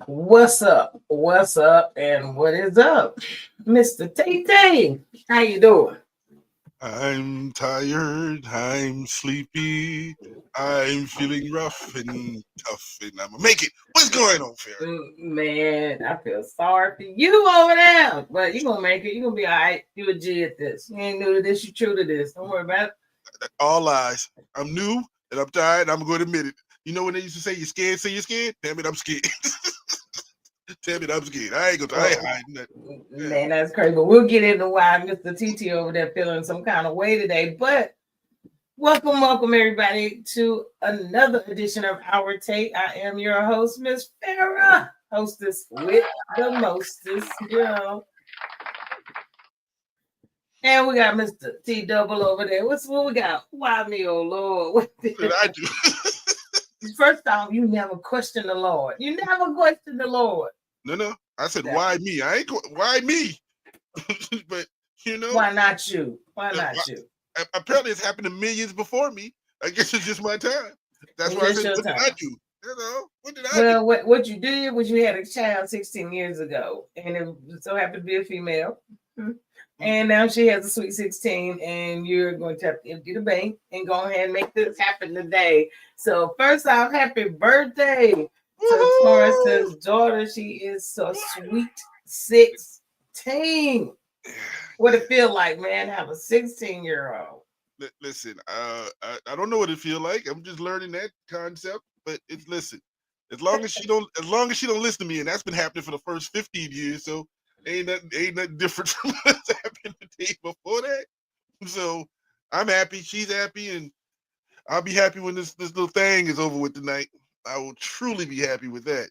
What's up? What's up? And what is up, Mr. Tay Tay? How you doing? I'm tired, I'm sleepy, I'm feeling rough and tough, and I'm gonna make it. What's going on, Farrah? Man, I feel sorry for you over there, but you gonna make it. You gonna be all right. You a G at this. You ain't new to this. You true to this. Don't worry about it. All lies. I'm new and I'm tired. And I'm going to admit it. You know when they used to say you're scared, say you're scared. Damn it, I'm scared. Damn it, I'm scared. I ain't Oh, hiding that. Yeah. man, that's crazy. But we'll get into why Mr. TT over there feeling some kind of way today. But welcome everybody to another edition of Our Take. I am your host, Miss Farrah, hostess with the mostest. And we got Mr. T Double over there. What we got? Why me, oh Lord? What did I do? First off, you never question the Lord. You never question the Lord. No. I said, Yeah. why me? Why me? But Why not you? Why uh, not you? apparently it's happened to millions before me. I guess it's just my time. That's It's why I just said, your what did I time. do? What did I do? Well, what you did was you had a child 16 years ago, and it so happened to be a female. And now she has a sweet 16, and you're going to have to empty the bank and go ahead and make this happen today. So, first off, happy birthday to Woohoo! Taurus's daughter. She is so sweet 16. What Yeah. it feel like, man, to have a 16-year-old? Listen, I don't know what it feel like. I'm just learning that concept. But it's listen, as long as she don't listen to me, and that's been happening for the first 15 years. So ain't nothing different from what's happened the day before that. So I'm happy. She's happy, and I'll be happy when this little thing is over with tonight. I will truly be happy with that.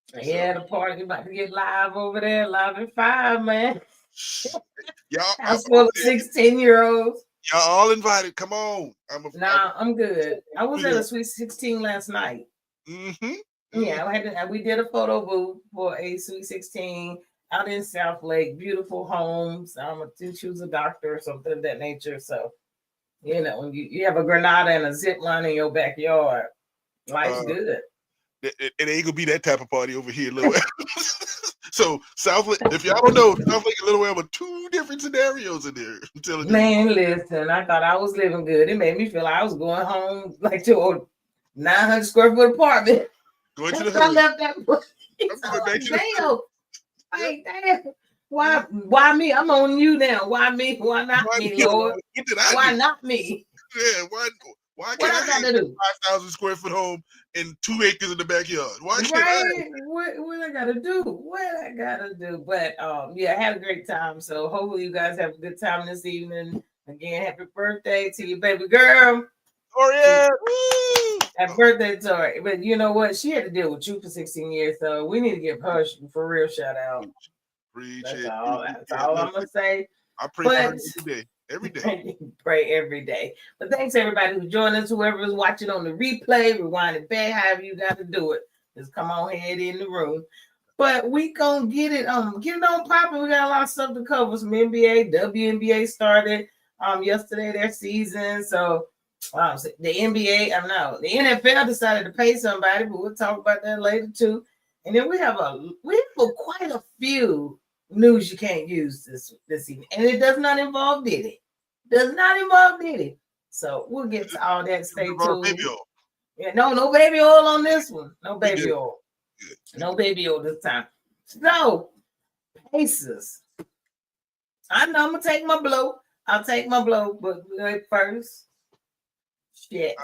So Yeah, the party about to get live over there, live at 5, man. y'all, House full of 16-year-olds. y'all all invited. Come on. Nah, I'm good. I was at Yeah. a Sweet 16 last night. Mm-hmm. Yeah, we did a photo booth for a Sweet 16 out in South Lake. Beautiful homes. I think she was a doctor or something of that nature. So, when you have a Granada and a zip line in your backyard, life's Uh, good. it ain't gonna be that type of party over here, Lil Wham. So South Lake, if y'all don't know, South Lake and Little Wham are two different scenarios in there. I'm telling you. Man, listen, I thought I was living good. It made me feel like I was going home like to a 900 square foot apartment. Going to the After I hood. left that place, I'm I'm going back like, to the hood. damn, Yep. like, damn. Why me? I'm on you now. Why me? Why not Why, me, Lord? what did I Why do? not me? Yeah, why What can't I I got have to that do? 5,000 square foot home and 2 acres in the backyard? Why can't I? Right? What I gotta do? What I gotta do? But yeah, I had a great time. So hopefully you guys have a good time this evening. Again, happy birthday to your baby girl. Oh She yeah, woo! Happy birthday to her. But you know what? She had to deal with you for 16 years, so we need to give her for real shout out. Preach That's it. all. That's Yeah, all look, I'm gonna say. I pray for her But every day. Every day. pray every day. But thanks everybody who joined us, whoever is watching on the replay, rewind it back, however you got to do it. Just come on head in the room. But we gonna get it on popping. We got a lot of stuff to cover. Some NBA, WNBA started yesterday their season. So the NBA, I know the NFL decided to pay somebody, but we'll talk about that later too. And then we have quite a few news you can't use this evening, and it does not involve Diddy. Does not involve Diddy. So we'll get to all that. Stay About a baby tuned. oil. Yeah, no baby oil on this one. No We baby good. oil. Good. No baby oil this time. So Pacers. I know I'm gonna take my blow. I'll take my blow, but first, shit.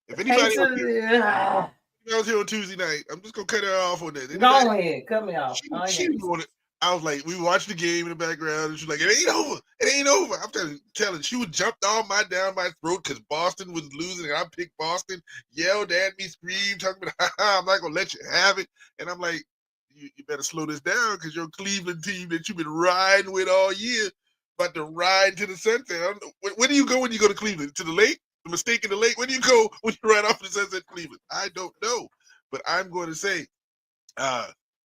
If The anybody else here, Pacers. I was here on Tuesday night, I'm just gonna cut her off on that. Anybody? Go ahead, cut me off. She wanted. I was like, we watched the game in the background, and she's like, "It ain't over. It ain't over." I'm telling. She would jump down my throat because Boston was losing, and I picked Boston. Yelled at me, screamed, talking about, "I'm not gonna let you have it." And I'm like, "You better slow this down because your Cleveland team that you've been riding with all year, about to ride to the sunset." I don't know. Where do you go when you go to Cleveland? To the lake? The mistake in the lake? Where do you go when you ride off the sunset, Cleveland? I don't know, but I'm going to say.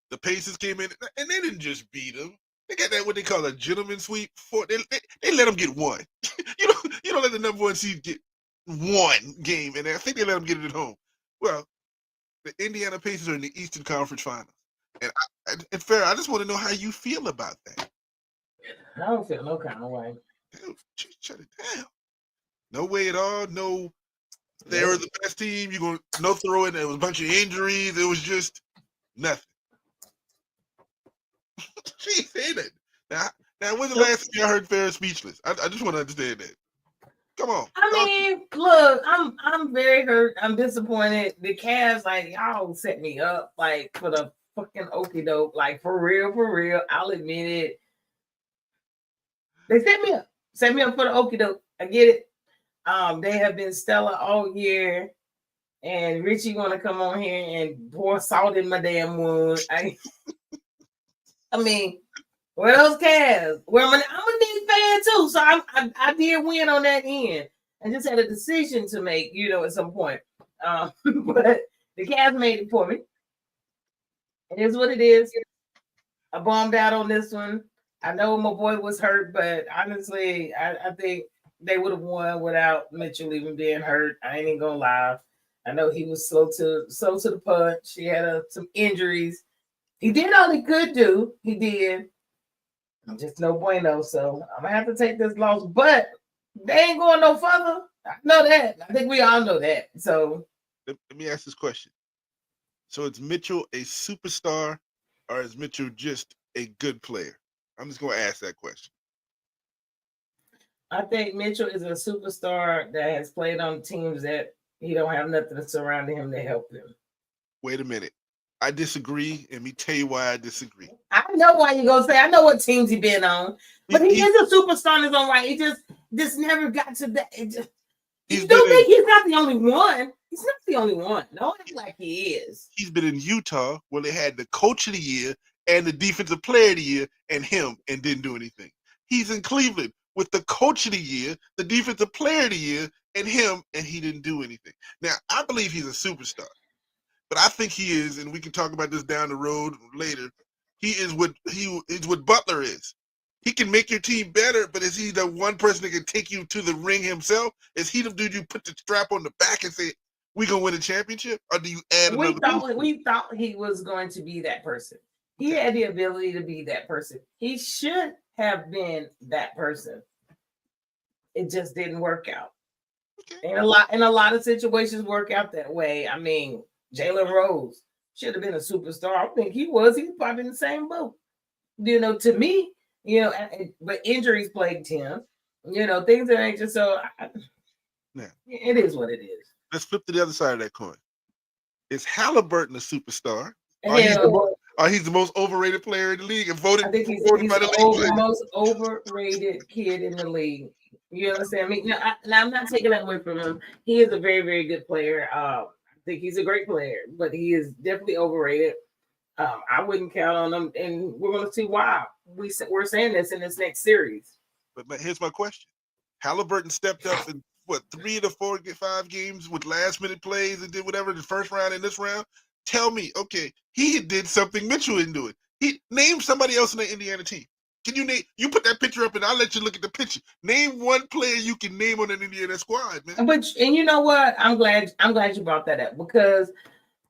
The Pacers came in and they didn't just beat them. They got that what they call a gentleman sweep. They let them get one. You don't let the number one seed get one game, and I think they let them get it at home. Well, the Indiana Pacers are in the Eastern Conference Finals. And fair, I just want to know how you feel about that. I don't feel no kind of way. Dude, shut it down. No way at all. No, they were the best team. You going no throwing. There was a bunch of injuries. It was just nothing. She ain't saying that. Now, when's the last time you heard Fair speechless? I just want to understand that. Come on. I mean, look, I'm very hurt. I'm disappointed. The Cavs, like, y'all set me up, like, for the fucking okie doke. Like, for real. I'll admit it. They set me up for the okie doke. I get it. They have been stellar all year, and Richie want to come on here and pour salt in my damn wound. I mean, where those Cavs? I'm a Knicks fan too, so I did win on that end. I just had a decision to make, at some point. But the Cavs made it for me. It is what it is. I bombed out on this one. I know my boy was hurt, but honestly, I think they would have won without Mitchell even being hurt. I ain't even gonna lie. I know he was slow to the punch. He had some injuries. He did all he could do. He did. Just no bueno. So I'm gonna have to take this loss, but they ain't going no further. I know that. I think we all know that. So let me ask this question. So is Mitchell a superstar, or is Mitchell just a good player? I'm just gonna ask that question. I think Mitchell is a superstar that has played on teams that he don't have nothing surrounding him to help him. Wait a minute. I disagree, and let me tell you why I disagree. I know why you gonna say. I know what teams he been on, but he is a superstar in his own right. He just never got to that. You don't think he's not the only one? He's not the only one. No, it's like he is. He's been in Utah where they had the coach of the year and the defensive player of the year and him, and didn't do anything. He's in Cleveland with the coach of the year, the defensive player of the year, and him, and he didn't do anything. Now, I believe he's a superstar. But I think he is, and we can talk about this down the road later. He is what Butler is. He can make your team better, but is he the one person that can take you to the ring himself? Is he the dude you put the strap on the back and say, "We gonna win a championship"? Or do you add another? We thought he was going to be that person. He had the ability to be that person. He should have been that person. It just didn't work out. Okay. And a lot of situations work out that way. I mean, Jalen Rose should have been a superstar. I think he was. He's probably in the same boat. To me, but injuries plagued him. Things that ain't just so. It is what it is. Let's flip to the other side of that coin. Is Halliburton a superstar? Or he's the most overrated player in the league and voted? I think he's the most overrated kid in the league. You understand me? Now, I'm not taking that away from him. He is a very, very good player. I think he's a great player, but he is definitely overrated. I wouldn't count on him, and we're going to see why we're saying this in this next series. But here's my question: Halliburton stepped up in 3 to 4, 5 games with last-minute plays and did whatever the first round and this round. Tell me, okay, he did something Mitchell didn't do it. He named somebody else in the Indiana team. Can you name? You put that picture up, and I'll let you look at the picture. Name one player you can name on an Indiana squad, man. And you know what? I'm glad you brought that up, because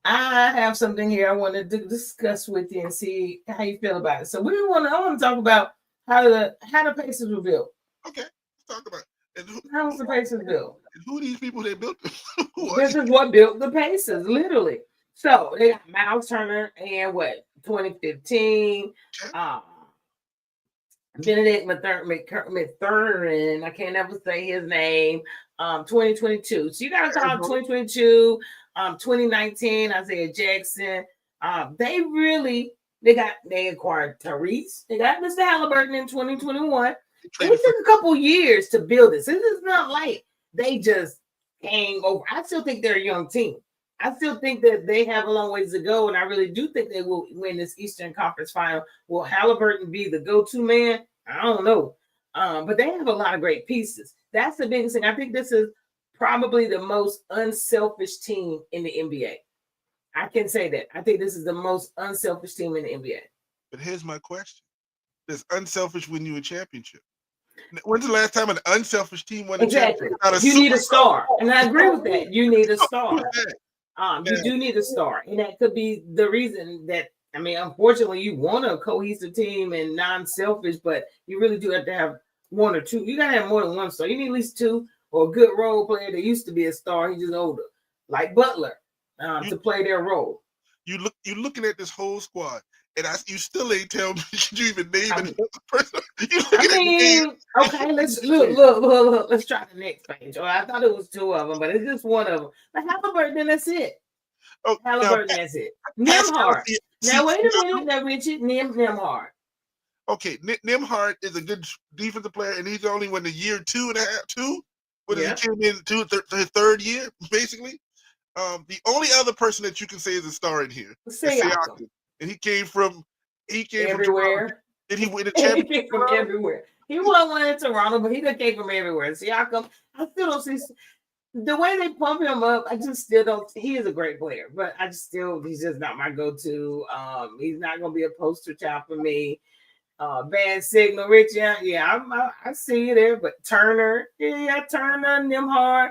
I have something here I wanted to discuss with you and see how you feel about it. So I want to talk about how the Pacers were built. Okay, let's talk about it. How was the Pacers built? And who are these people they built? This is what built the Pacers, literally. So they got Miles Turner in 2015. Benedict Mathurin, I can't ever say his name. 2022. So you gotta call 2022, 2019, Isaiah Jackson. They acquired Tyrese. They got Mr. Halliburton in 2021. It took a couple years to build this. This is not like they just came over. I still think they're a young team. I still think that they have a long ways to go, and I really do think they will win this Eastern Conference final. Will Halliburton be the go-to man? I don't know. But they have a lot of great pieces. That's the biggest thing. I think this is probably the most unselfish team in the NBA. I can say that. I think this is the most unselfish team in the NBA. But here's my question. Does unselfish win you a championship? When's the last time an unselfish team won a championship? You need a star. And I agree with that. You need a star. You do need a star. And that could be the reason that I mean, unfortunately, you want a cohesive team and non-selfish, but you really do have to have one or two. You gotta have more than one star. You need at least two or a good role player that used to be a star. He's just older, like Butler, You to play their role. you looking at this whole squad, and you still ain't tell me should you even name I, another person. You I looking at me. mean, okay, let's look. Let's try the next page. Oh, I thought it was two of them, but it's just one of them. But Halliburton, and that's it. Oh, now Halliburton, that's it. Pascal, Nimhart. Now wait a minute. Now Richard Nimhart. okay, Nimhart is a good defensive player, and he's only won the year two and a half, two. When he came in his third year, basically. The only other person that you can say is a star in here is Siakam, and he came from everywhere. Did he win the He championship? came from everywhere. He won one in Toronto, but he done came from everywhere. Siakam, I still don't see the way they pump him up. I just still don't. He is a great player, but he's just not my go-to. He's not gonna be a poster child for me. Bad signal, Rich. Yeah, I see you there. But Turner, Turner, Nimhard.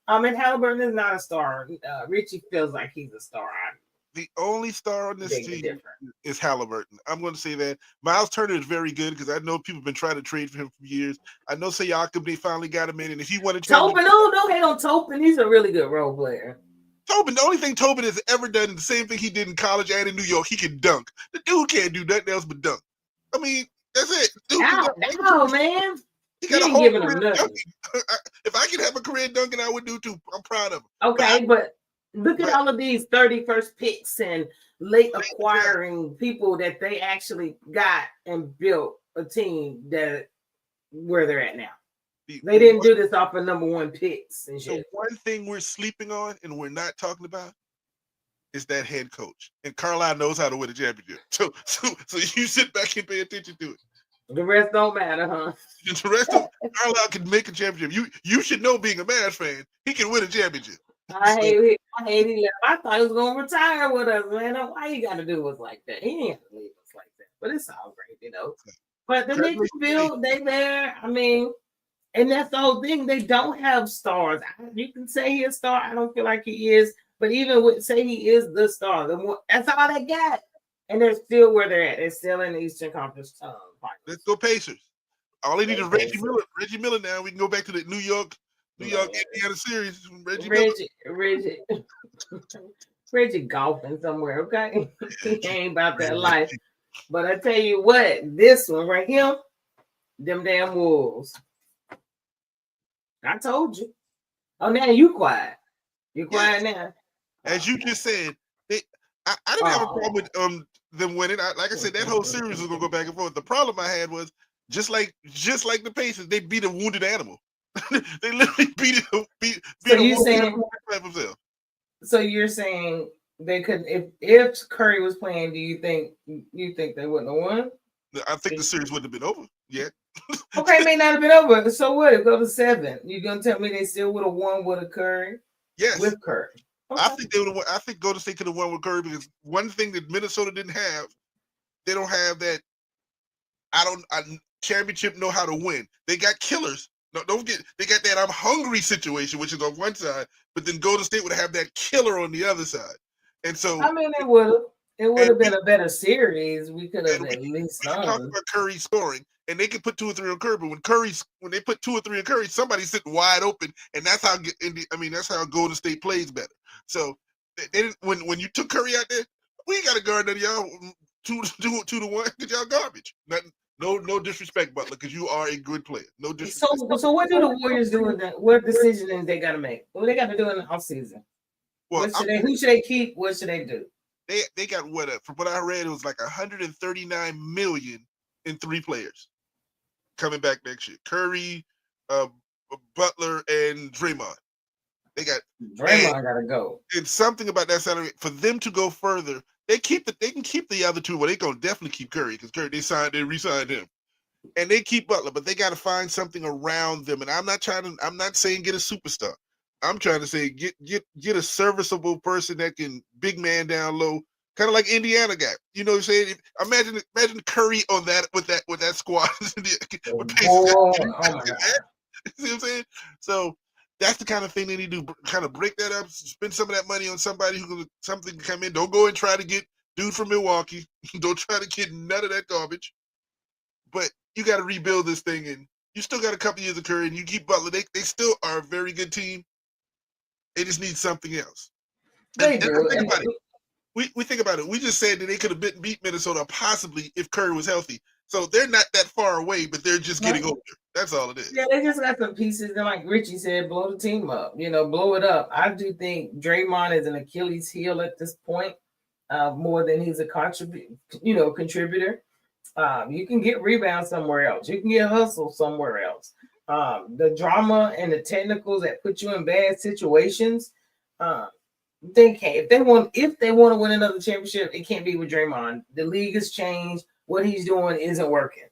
And Halliburton is not a star. Richie feels like he's a star. The only star on this team is Halliburton. I'm going to say that. Miles Turner is very good because I know people have been trying to trade for him for years. I know Siakam, they finally got him in, and if he wanted to, Tobin, no hate on Tobin. He's a really good role player. Tobin, the only thing Tobin has ever done is the same thing he did in college and in New York. He can dunk. The dude can't do nothing else but dunk. I mean, that's it. Dude, no, man. He got a whole career dunking. If I could have a career dunking, I would do too. I'm proud of him. Okay, but look at all of these 31st picks and late acquiring people that they actually got and built a team that where they're at now. They didn't do this off of number one picks and shit. The one thing we're sleeping on and we're not talking about is that head coach. And Carlisle knows how to win a championship. So you sit back and pay attention to it. The rest don't matter, huh? The rest of Carlisle can make a championship. You should know, being a Mavs fan, he can win a championship. I hate he left. I thought he was gonna retire with us, man. Why you gotta do us like that? He ain't have to leave us like that. But it's all great, you know. But the Knicks build, they there. I mean, and that's the whole thing. They don't have stars. You can say he's a star. I don't feel like he is. But even with say he is the star, that's all they got. And they're still where they're at. They're still in the Eastern Conference Finals. Let's go Pacers. All they need is Reggie Miller. Reggie Miller now. We can go back to the New York, Indiana series. Reggie golfing somewhere, okay? He ain't about that life. But I tell you what, this one right here, them damn Wolves. I told you. Oh, now you quiet. You quiet now. As you just said, I didn't have a problem with them winning. Like I said, that whole series was gonna go back and forth. The problem I had was just like the Pacers, they beat a wounded animal. They literally beat a wounded animal. So you're saying they couldn't if Curry was playing, do you think they wouldn't have won? I think the series wouldn't have been over yet. Okay, it may not have been over. So what? It go to 7. You gonna tell me they still would have won with a Curry? Yes, with Curry. Okay. I think they would have. I think Golden State could have won with Curry because one thing that Minnesota didn't have, they don't have that. Championship know how to win. They got killers. No, don't get. They got that I'm hungry situation, which is on one side, but then Golden State would have that killer on the other side. And so, I mean, it would have. It would have been a better series. We could have at least talk about Curry scoring, and they could put 2 or 3 on Curry. But when they put 2 or 3 on Curry, somebody's sitting wide open, and that's how. That's how Golden State plays better. So they didn't. When you took Curry out there, we ain't got to guard none of y'all 2 to 1 because y'all garbage. No disrespect, Butler, because you are a good player. No disrespect. So what do the Warriors do in that? What decisions they got to make? What they got to do in the offseason? Well, who should they keep? What should they do? They got from what I read, it was like 139 million in 3 players coming back next year. Curry, Butler, and Draymond. They got Draymond got to go. It's something about that salary for them to go further. They can keep the other 2. Well, they gonna definitely keep Curry because Curry they re-signed him, and they keep Butler, but they got to find something around them. And I'm not saying get a superstar. I'm trying to say get a serviceable person that can big man down low, kind of like Indiana got. You know what I'm saying? Imagine Curry on that with that squad. See what I'm saying? So that's the kind of thing they need to do. Kind of break that up, spend some of that money on somebody something can come in. Don't go and try to get dude from Milwaukee. Don't try to get none of that garbage. But you got to rebuild this thing, and you still got a couple years of Curry, and you keep Butler. They still are a very good team. They just need something else. They And do. think about it. We think about it. We just said that they could have beat Minnesota possibly if Curry was healthy. So they're not that far away, but they're just getting older. That's all it is. Yeah, they just got some pieces, and like Richie said, blow the team up. Blow it up. I do think Draymond is an Achilles heel at this point, more than he's a contributor. You can get rebounds somewhere else. You can get hustle somewhere else. The drama and the technicals that put you in bad situations, they can't. If they want to win another championship, it can't be with Draymond. The league has changed. What he's doing isn't working.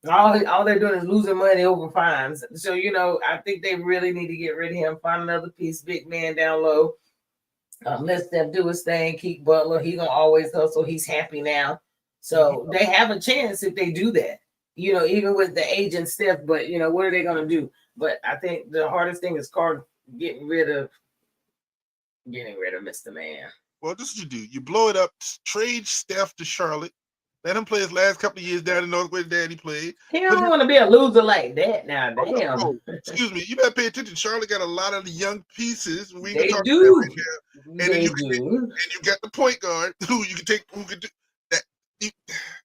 All they're doing is losing money over fines. So I think they really need to get rid of him. Find another piece, big man down low. Let Steph do his thing. Keep Butler. He's gonna always hustle. He's happy now. So they have a chance if they do that, even with the age and Steph, but what are they going to do? But I think the hardest thing is getting rid of Mr. Man. Well, this is what you do. You blow it up, trade Steph to Charlotte, let him play his last couple of years down in North where Daddy played. He don't want to be a loser like that now. Damn. Oh, excuse me. You better pay attention. Charlotte got a lot of the young pieces. We they can do. Right now. And you got the point guard who can do that.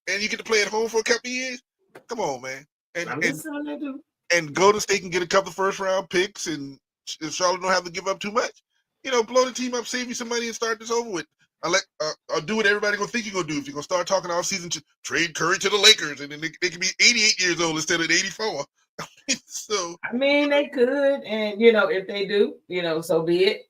And you get to play at home for a couple of years. Come on, man. And Golden State can get a couple of first round picks, and Charlotte don't have to give up too much. Blow the team up, save you some money, and start this over with. I'll do what everybody gonna think you're gonna do. If you're gonna start talking all season, to trade Curry to the Lakers, and then they can be 88 years old instead of 84. So they could, and if they do, so be it.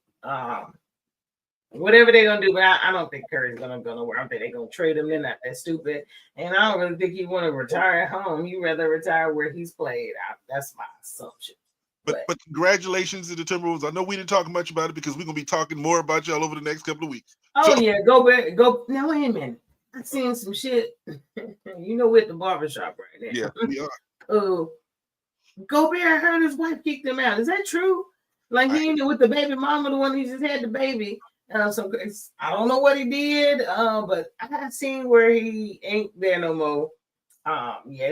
Whatever they're gonna do, but I don't think Curry's gonna go nowhere. I don't think they're gonna trade him. They're not that stupid, and I don't really think he want to retire at home. He rather retire where he's played. That's my assumption. But congratulations to the Timberwolves. I know we didn't talk much about it because we're gonna be talking more about y'all over the next couple of weeks. Yeah, go back. Go now. Wait a minute. I seen some shit. We're at the barbershop right now. Yeah, we are. Gobert, I heard his wife kicked him out. Is that true? Like he ain't with the baby mama, the one he just had the baby. So I don't know what he did, but I seen where he ain't there no more.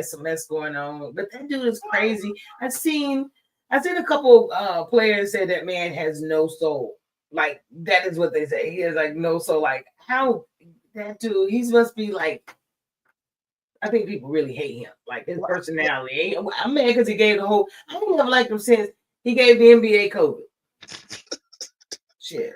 Some mess going on. But that dude is crazy. I've seen a couple players say that man has no soul. Like that is what they say. He has like no soul. Like how that dude? He must be like. I think people really hate him. Like his personality. I'm mad because he gave the whole. I ain't never liked him since he gave the NBA COVID. Shit.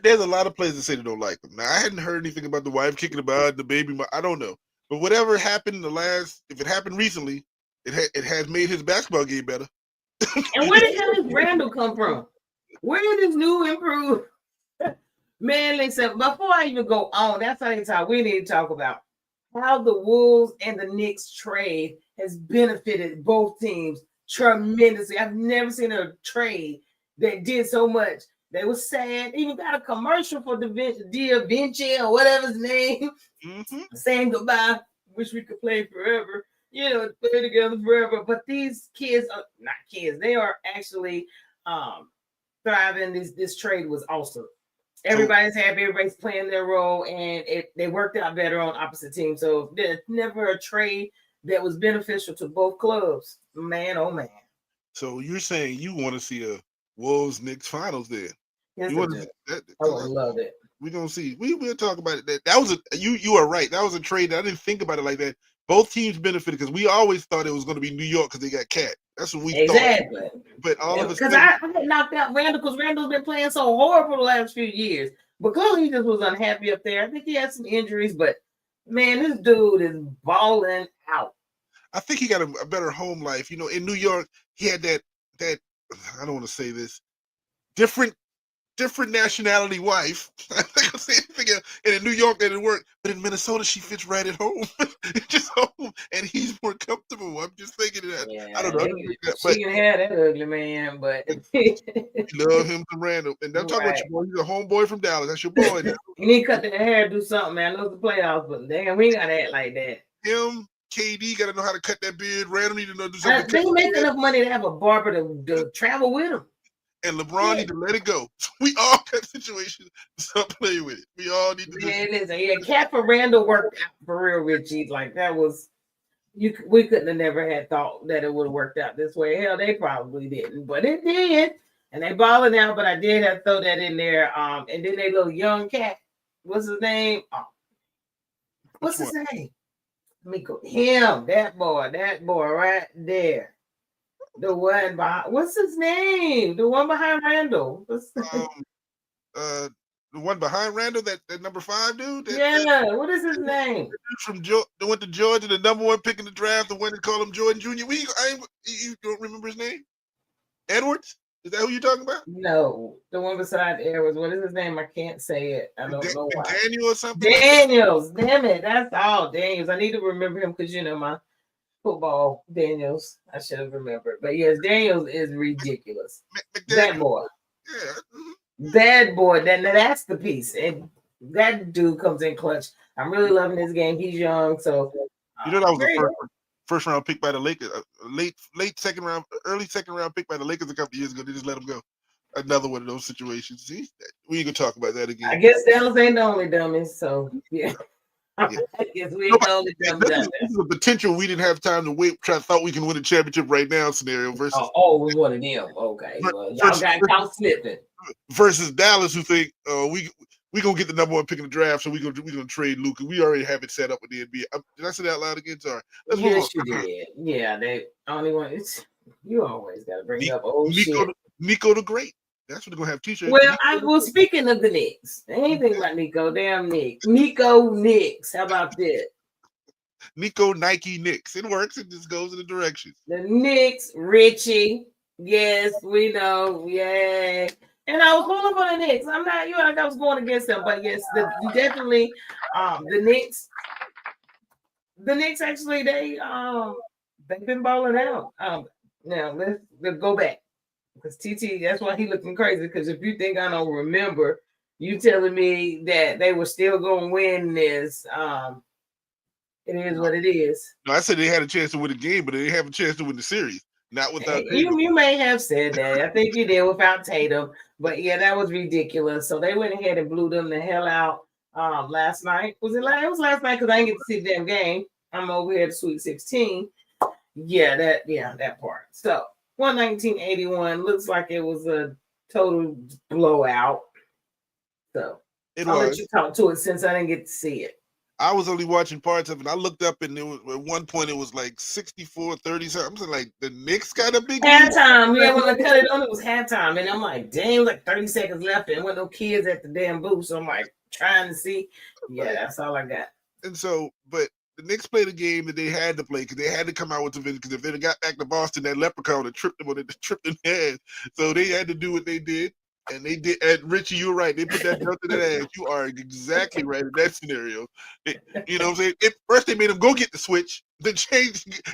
There's a lot of players that say they don't like him. Now I hadn't heard anything about the wife kicking him out, the baby. I don't know. But whatever happened if it happened recently, it has made his basketball game better. And where the hell does Randall come from? Where did this new improved man? Listen, before I even go on, that's how they talk. We need to talk about how the Wolves and the Knicks trade has benefited both teams tremendously. I've never seen a trade that did so much. They were sad. Even got a commercial for Vinci or whatever his name, saying goodbye. Wish we could play forever. Play together forever. But these kids are not kids. They are actually thriving. This trade was awesome. Everybody's happy. Everybody's playing their role, and they worked out better on opposite teams. So there's never a trade that was beneficial to both clubs. Man, oh man. So you're saying you want to see a Wolves Knicks finals there? Yes, I would love it. We're gonna see. We will talk about it. That was you are right. That was a trade. I didn't think about it like that. Both teams benefited because we always thought it was going to be New York because they got Cat. That's what we thought. But all of a sudden, because I had knocked out Randall because Randall's been playing so horrible the last few years. But clearly he just was unhappy up there. I think he had some injuries, but man, this dude is balling out. I think he got a better home life. In New York, he had that I don't want to say this, different nationality wife. I think I'll say anything else. And in New York, that didn't work. But in Minnesota, she fits right at home. Just home. And he's more comfortable. I'm just thinking that. Yeah, I don't know. She can have that ugly man, but you love him to Randall. And I'm talking about your boy. He's a homeboy from Dallas. That's your boy now. You need to cut that hair, do something, man. I know the playoffs, but damn, we ain't got to act like that. Him, KD got to know how to cut that beard. Randall need to know do something. They make enough money to have a barber to travel with him. and LeBron need to let it go. So we all got situations to stop playing with it. We all need to. Man, listen, yeah, Cat for Randall worked out for real, Richie. Like that was we couldn't have never had thought that it would have worked out this way. Hell, they probably didn't, but it did. And they balling out, but I did have to throw that in there. And then they little young cat, what's his name? What's his name? Let me go. Him, that boy right there. The one behind, what's his name? The one behind Randall. The one behind Randall, that number 5 dude. What is his name? From went to Georgia, the number 1 pick in the draft, the one that called him Jordan Jr. You don't remember his name? Edwards? Is that who you're talking about? No, the one beside Edwards. What is his name? I can't say it. I don't know why. Daniel or something? Daniels. Damn it. That's all. Daniels. I need to remember him because my football Daniels. I should have remembered. But yes, Daniels is ridiculous. That boy. Yeah. That boy. That's the piece. And that dude comes in clutch. I'm really loving this game. He's young, so that was the first round pick by the Lakers, late second round, early second round pick by the Lakers a couple years ago. They just let him go. Another one of those situations. See, we can talk about that again. I guess Dallas ain't the only dummies, so yeah. I guess we ain't the only dummies. This is a potential we didn't have time to wait. Thought we can win a championship right now scenario versus. It was one of them. Okay, well, y'all got caught slipping. Versus Dallas, who think we gonna get the number 1 pick in the draft, so we gonna trade Luka. We already have it set up with the NBA. Did I say that out loud again? Sorry. Yes, you did. Yeah, they only want it's. You always gotta bring up old shit. Nico the Great. That's what they're gonna have t-shirts. Well, speaking of the Knicks, anything about Nico, damn Nick. Nico Knicks. How about that? Nico Nike Knicks. It works. It just goes in the direction. The Knicks, Richie. Yes, we know. Yay. And I was pulling for the Knicks. I'm not like I was going against them, but yes, definitely the Knicks. The Knicks actually they've been balling out. Now let's go back. Because TT, that's why he looking crazy. Because if you think I don't remember, you telling me that they were still going to win this, it is what it is. No, I said they had a chance to win the game, but they didn't have a chance to win the series. Not without Tatum. You may have said that. I think you did without Tatum. But yeah, that was ridiculous. So they went ahead and blew them the hell out last night. It was last night because I didn't get to see the damn game. I'm over here at Sweet 16. Yeah, that part. So 119-81 looks like it was a total blowout. So I'll let you talk to it since I didn't get to see it. I was only watching parts of it. I looked up and at one point it was like 64-30 something. I'm like, the Knicks got a big halftime. Yeah, when I cut it on, it was halftime. And I'm like, dang, it was like 30 seconds left. And with no kids at the damn booth. So I'm like trying to see. Yeah, that's all I got. And so, but the Knicks played a game that they had to play because they had to come out with the win. Because if they got back to Boston, that leprechaun would have tripped them on it, tripped in the head. So they had to do what they did. And they did. And Richie, you were right. They put that belt in their ass. You are exactly right in that scenario. You know what I'm saying? First, they made them go get the switch, then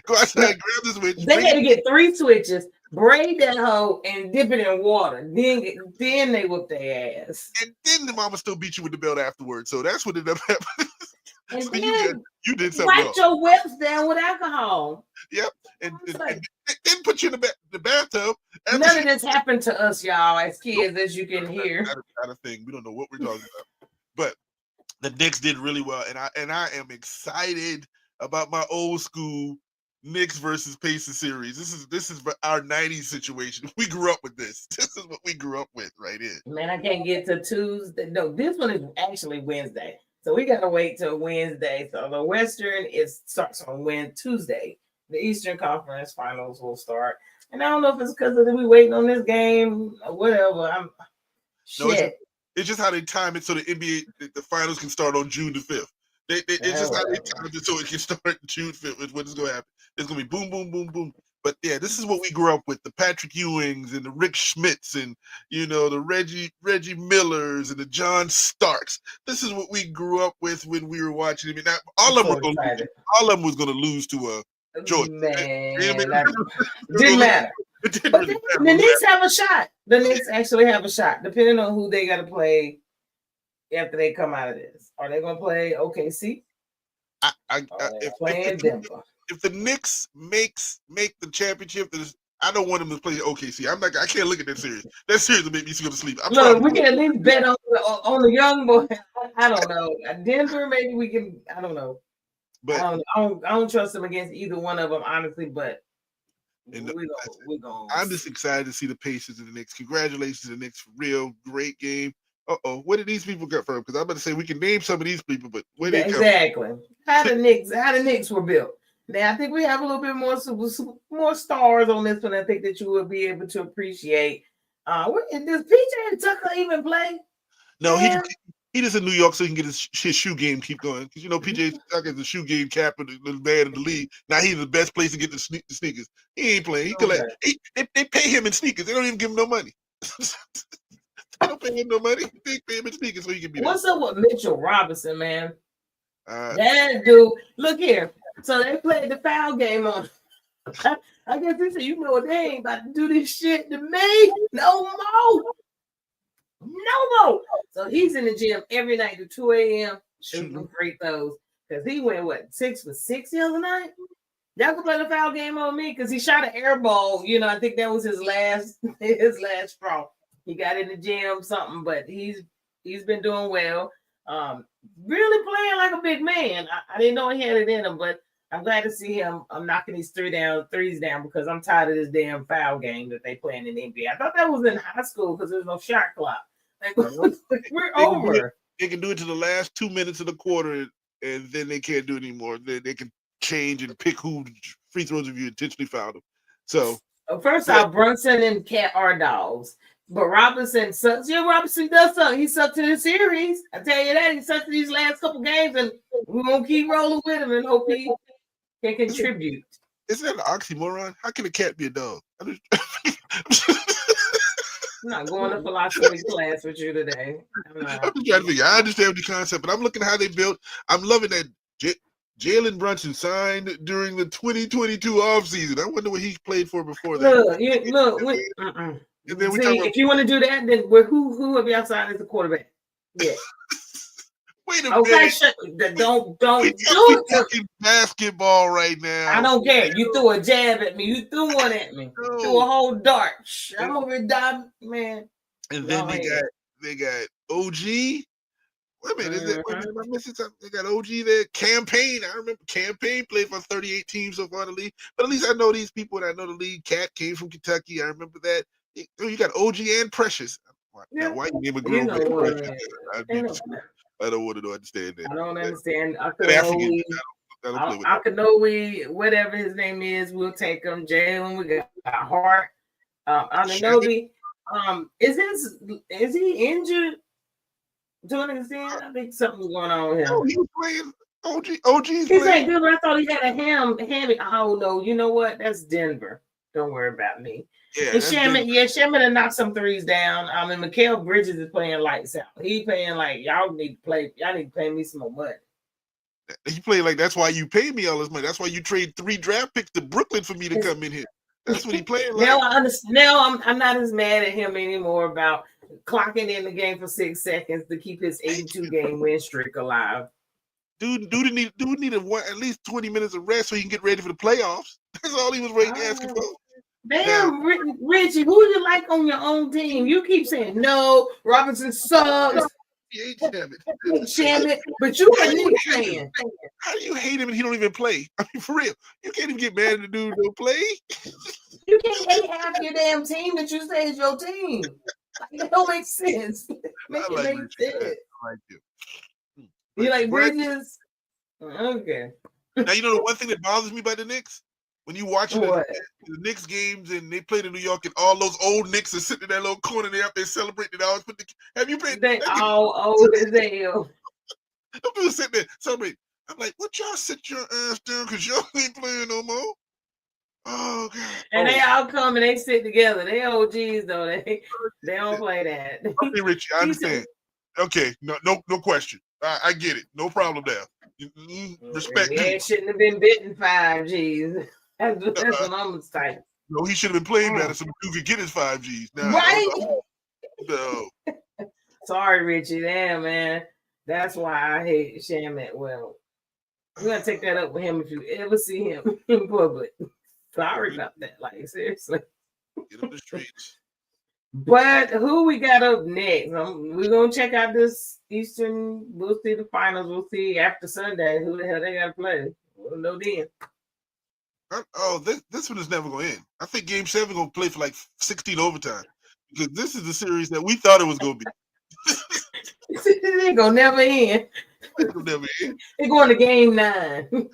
go outside, grab the switch. They had to get 3 switches, braid that hoe, and dip it in water. Then they whoop their ass. And then the mama still beat you with the belt afterwards. So that's what ended up happening. And so then you did something wipe wrong. your whips down with alcohol. Yep. And then put you in the bathtub. None of this happened to us, y'all, as kids, as you can hear. Not a thing. We don't know what we're talking about. But the Knicks did really well, and I am excited about my old school Knicks versus Pacers series. This is our 90s situation. We grew up with this. This is what we grew up with right here. Man, I can't get to Tuesday. No, this one is actually Wednesday. So we gotta wait till Wednesday. So the Western starts on Tuesday. The Eastern Conference Finals will start. And I don't know if it's because of we waiting on this game or whatever. It's just how they time it so the NBA the finals can start on June the 5th. It's just how they time it so it can start June 5th. Is what's gonna happen. It's gonna be boom, boom, boom, boom. But yeah, this is what we grew up with: the Patrick Ewings and the Rick Schmitz and the Reggie Millers and the John Starks. This is what we grew up with when we were watching. I mean, all of them was going to lose to Georgia. Man, didn't matter. The Knicks have a shot. The Knicks actually have a shot, depending on who they got to play after they come out of this. Are they going to play OKC? Playing Denver. If the Knicks make the championship, I don't want him to play OKC. I can't look at that series. That series will make me go to sleep. Look, we can at least bet on the young boy. I don't know. Denver, maybe we can. I don't know. But I don't trust them against either one of them, honestly. But we're going. I'm just excited to see the Pacers in the Knicks. Congratulations to the Knicks for real great game. Where did these people come from? Because I'm about to say we can name some of these people, but where they come exactly how the Knicks were built. Now I think we have a little bit more stars on this one. I think that you will be able to appreciate. Does PJ Tucker even play? No, he just in New York so he can get his shoe game keep going. Because PJ Tucker is the shoe game captain, the man in the league. Now he's the best place to get the sneakers. He ain't playing. They pay him in sneakers. They don't even give him no money. They don't pay him no money. They pay him in sneakers so he can be. What's up with Mitchell Robinson, man? That dude. Look here. So they played the foul game on. I guess they said, they ain't about to do this shit to me no more. So he's in the gym every night at 2 a.m. shooting free throws because he went 6 for 6 the other night. Y'all can play the foul game on me because he shot an air ball. I think that was his last straw. He got in the gym something, but he's been doing well. Really playing like a big man. I didn't know he had it in him, but I'm glad to see him. I'm knocking these threes down because I'm tired of this damn foul game that they playing in the NBA. I thought that was in high school because there's no shot clock. We're over. They can do it to the last 2 minutes of the quarter, and then they can't do it anymore. They can change and pick who free throws if you intentionally fouled them. So first off, Brunson and Cat are dogs. But Robinson sucks. Yeah, Robinson does suck. He sucked in the series. I tell you that. He sucked in these last couple games, and we're going to keep rolling with him and hope he can contribute. Isn't that an oxymoron? How can a cat be a dog? I'm not going to philosophy class with you today. I'm just trying to figure. I understand the concept, but I'm looking at how they built. I'm loving that Jalen Brunson signed during the 2022 offseason. I wonder what he played for before that. And then if you want to do that, then who have y'all signed as a quarterback? Yeah. Wait a minute. Don't do talking basketball right now. I don't care. You threw a jab at me. You threw one at me. No. Threw a whole dart. I'm over here dying, man. And then they got OG. Wait a minute, am I missing something? They got OG there. Campaign. I remember Campaign played for 38 teams so far in the league. But at least I know these people and I know the league. Cat came from Kentucky. I remember that. You got OG and Precious. Yeah. Now, why you name a girl Precious? I don't want to understand that. I don't understand. Akinobi, whatever his name is, we'll take him. Jalen, we got Hart. Ananobi. Is he injured? To an extent, I think something's going on with him. Oh, he was playing OG. He's playing good. I thought he had a hammy. Oh no, you know what? That's Denver. Don't worry about me. Yeah, Shaman to knock some threes down. And Mikal Bridges is playing lights out. He playing like y'all need to pay me some more money. He played like that's why you pay me all this money. That's why you trade 3 draft picks to Brooklyn for me to come in here. That's what he playing like. Now I understand. Now I'm not as mad at him anymore about clocking in the game for 6 seconds to keep his 82 game win streak alive. Dude need at least 20 minutes of rest so he can get ready for the playoffs. That's all he was asking for. Damn, Richie, who you like on your own team? You keep saying no, Robinson sucks. Shamit, but you a Knicks fan. How do you hate him and he don't even play? I mean, for real, you can't even get mad at the dude who don't play. You can't hate half your damn team that you say is your team. It don't make sense. Make sense. I like you. You like Bridges? Okay. Now you know the one thing that bothers me about the Knicks. When you watch the Knicks games and they played in New York and all those old Knicks are sitting in that little corner there up there celebrating. They always have you played? They all old as hell. Them people sitting there celebrating. I'm like, what y'all sit your ass down because y'all ain't playing no more? Oh God. And they all come and they sit together. They OGs though. They don't play that. Okay, Richie, I understand. Okay, no question. I get it. No problem there. Respect. Yeah, shouldn't have been bitten 5 Gs. That's what I'm saying. No, he should have been playing better so he could get his 5 Gs. Now, right? No. Sorry, Richie. Damn, man. That's why I hate Shamit. Well, we're going to take that up with him if you ever see him in public. Sorry about that. Like, seriously. Get them the streets. But who we got up next? We're gonna check out this Eastern. We'll see the finals. We'll see after Sunday who the hell they gotta play. We'll know then. This one is never going to end. I think Game 7 going to play for like 16 overtime because this is the series that we thought it was going to be. It ain't gonna never end. It's gonna never end. They're going to Game 9. You know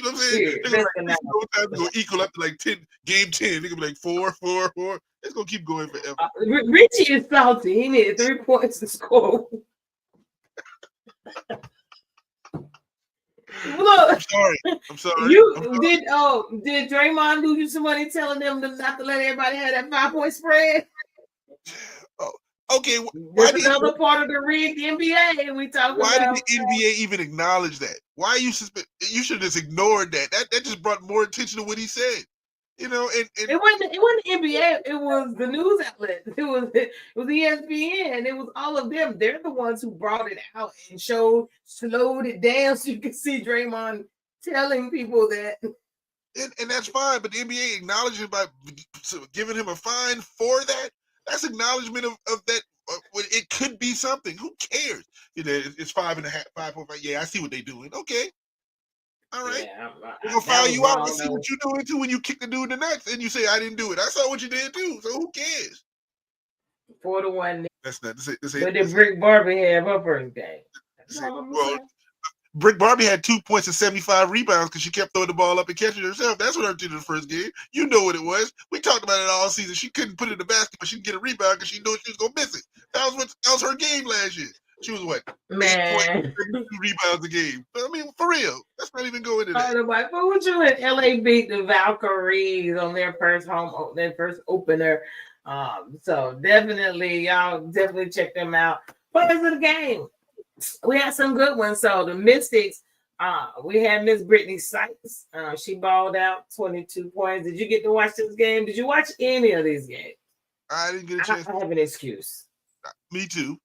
what I'm saying? They're going to equal up to like 10, Game 10. They're going to be like 4, 4, 4. It's going to keep going forever. Richie is salty. He needed 3 points to score. Look, I'm sorry. Did Draymond lose you some money telling them not to let everybody have that 5-point spread? Oh, okay. That's another part of the rigged NBA. We talk why about. Did the NBA even acknowledge that? Why you You should have just ignored that. That just brought more attention to what he said. You know, and it wasn't NBA. It was the news outlet. It was ESPN. It was all of them. They're the ones who brought it out and slowed it down so you can see Draymond telling people that. And that's fine, but the NBA acknowledging by giving him a fine for that. That's acknowledgement of that. It could be something. Who cares? You know, it's 5.5, 5.5. Yeah, I see what they're doing. Okay. All right. Yeah, we're gonna file you out and see what you're doing too when you kick the dude in the nuts and you say I didn't do it. I saw what you did too. So who cares? 4-1. That's not this. But did Brick Barbie have her first game? Well, Brick Barbie had 2 points and 75 rebounds because she kept throwing the ball up and catching it herself. That's what her did in the first game. You know what it was. We talked about it all season. She couldn't put it in the basket, but she could get a rebound because she knew she was gonna miss it. That was her game last year. She was what? 8 rebounds a game. I mean, for real. Let's not even go into that. But would you let LA beat the Valkyries on their first opener? So definitely, y'all check them out. Players of the game. We had some good ones. So the Mystics, we had Miss Brittany Sykes. She balled out 22 points. Did you get to watch this game? Did you watch any of these games? I didn't get a chance. I have an excuse. Me too.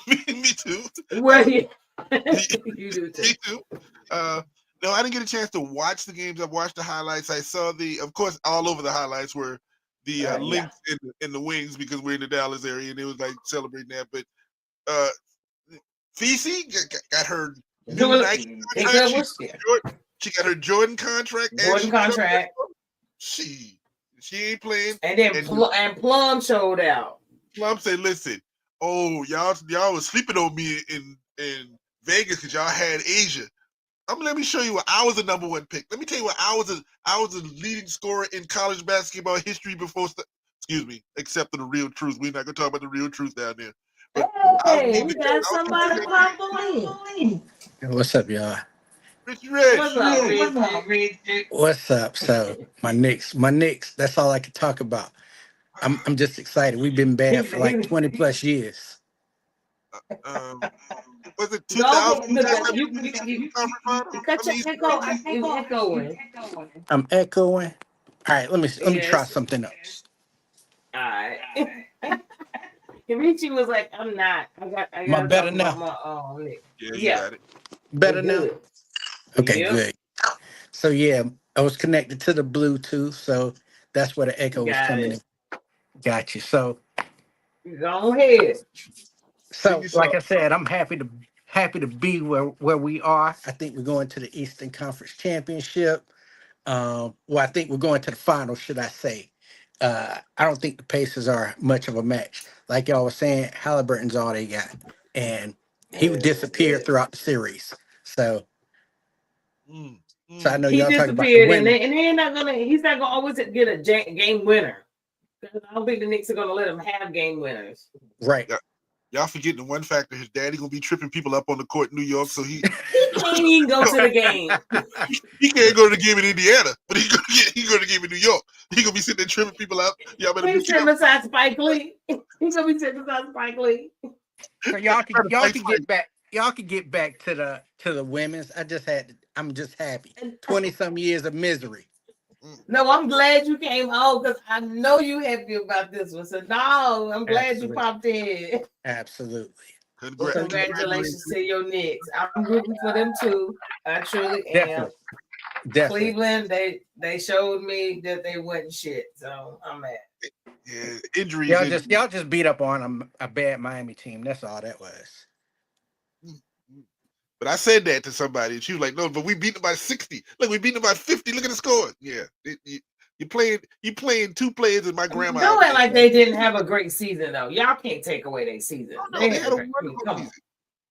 Me too. Well, yeah. You do too. Me too. No, I didn't get a chance to watch the games. I've watched the highlights. I saw of course, all over the highlights were the links in the wings because we're in the Dallas area and it was like celebrating that. But Fisi got her new Nike contract. She got her Jordan contract. She ain't playing. And then Plum showed out. Plum said, "Listen, y'all was sleeping on me in Vegas because y'all had Asia. Let me show you what I was the number one pick. Let me tell you what I was a leading scorer in college basketball history before. Excuse me, except for the real truth. We're not gonna talk about the real truth down there. But hey, we got somebody popping. What's up, y'all? Rich. What's up? So my Knicks. That's all I can talk about. I'm just excited. We've been bad for like 20 plus years. Was it 2000? You cut your echoing. I'm echoing. All right, let me try something else. All right. Richie was like, "I'm not. I got better now. Yeah. Got it. Better now. Okay, good. So yeah, I was connected to the Bluetooth, so that's where the echo was coming in. Got you. So go ahead. So, like I said, I'm happy to be where we are. I think we're going to the Eastern Conference Championship. Well, I think we're going to the finals, should I say. I don't think the Pacers are much of a match. Like y'all was saying, Halliburton's all they got. And he would disappear throughout the series. So I know y'all talking about the and he's not gonna always get a game winner. I don't think the Knicks are gonna let him have game winners. Right. Y'all forgetting the one factor: his daddy gonna be tripping people up on the court in New York, so he can't even go to the game. He can't go to the game in Indiana, but he go to the game in New York. He gonna be sitting there tripping people up. Y'all better be sitting beside Spike Lee. He's gonna be sitting beside Spike Lee. So y'all can get back to the women's. I'm just happy. 20-some years of misery. No, I'm glad you came home because I know you happy about this one. So no, I'm glad you popped in. Absolutely. Congratulations to your Knicks. I'm rooting for them too. I truly am. Definitely. Cleveland, they showed me that they wasn't shit. So I'm mad. Yeah, injuries. Y'all just beat up on a bad Miami team. That's all that was. But I said that to somebody, and she was like, "No, but we beat them by 60. Look, we beat them by 50. Look at the score." Yeah, you playing two players in my grandma. Don't act like they didn't have a great season though. Y'all can't take away their season. Oh, no, they had a wonderful season.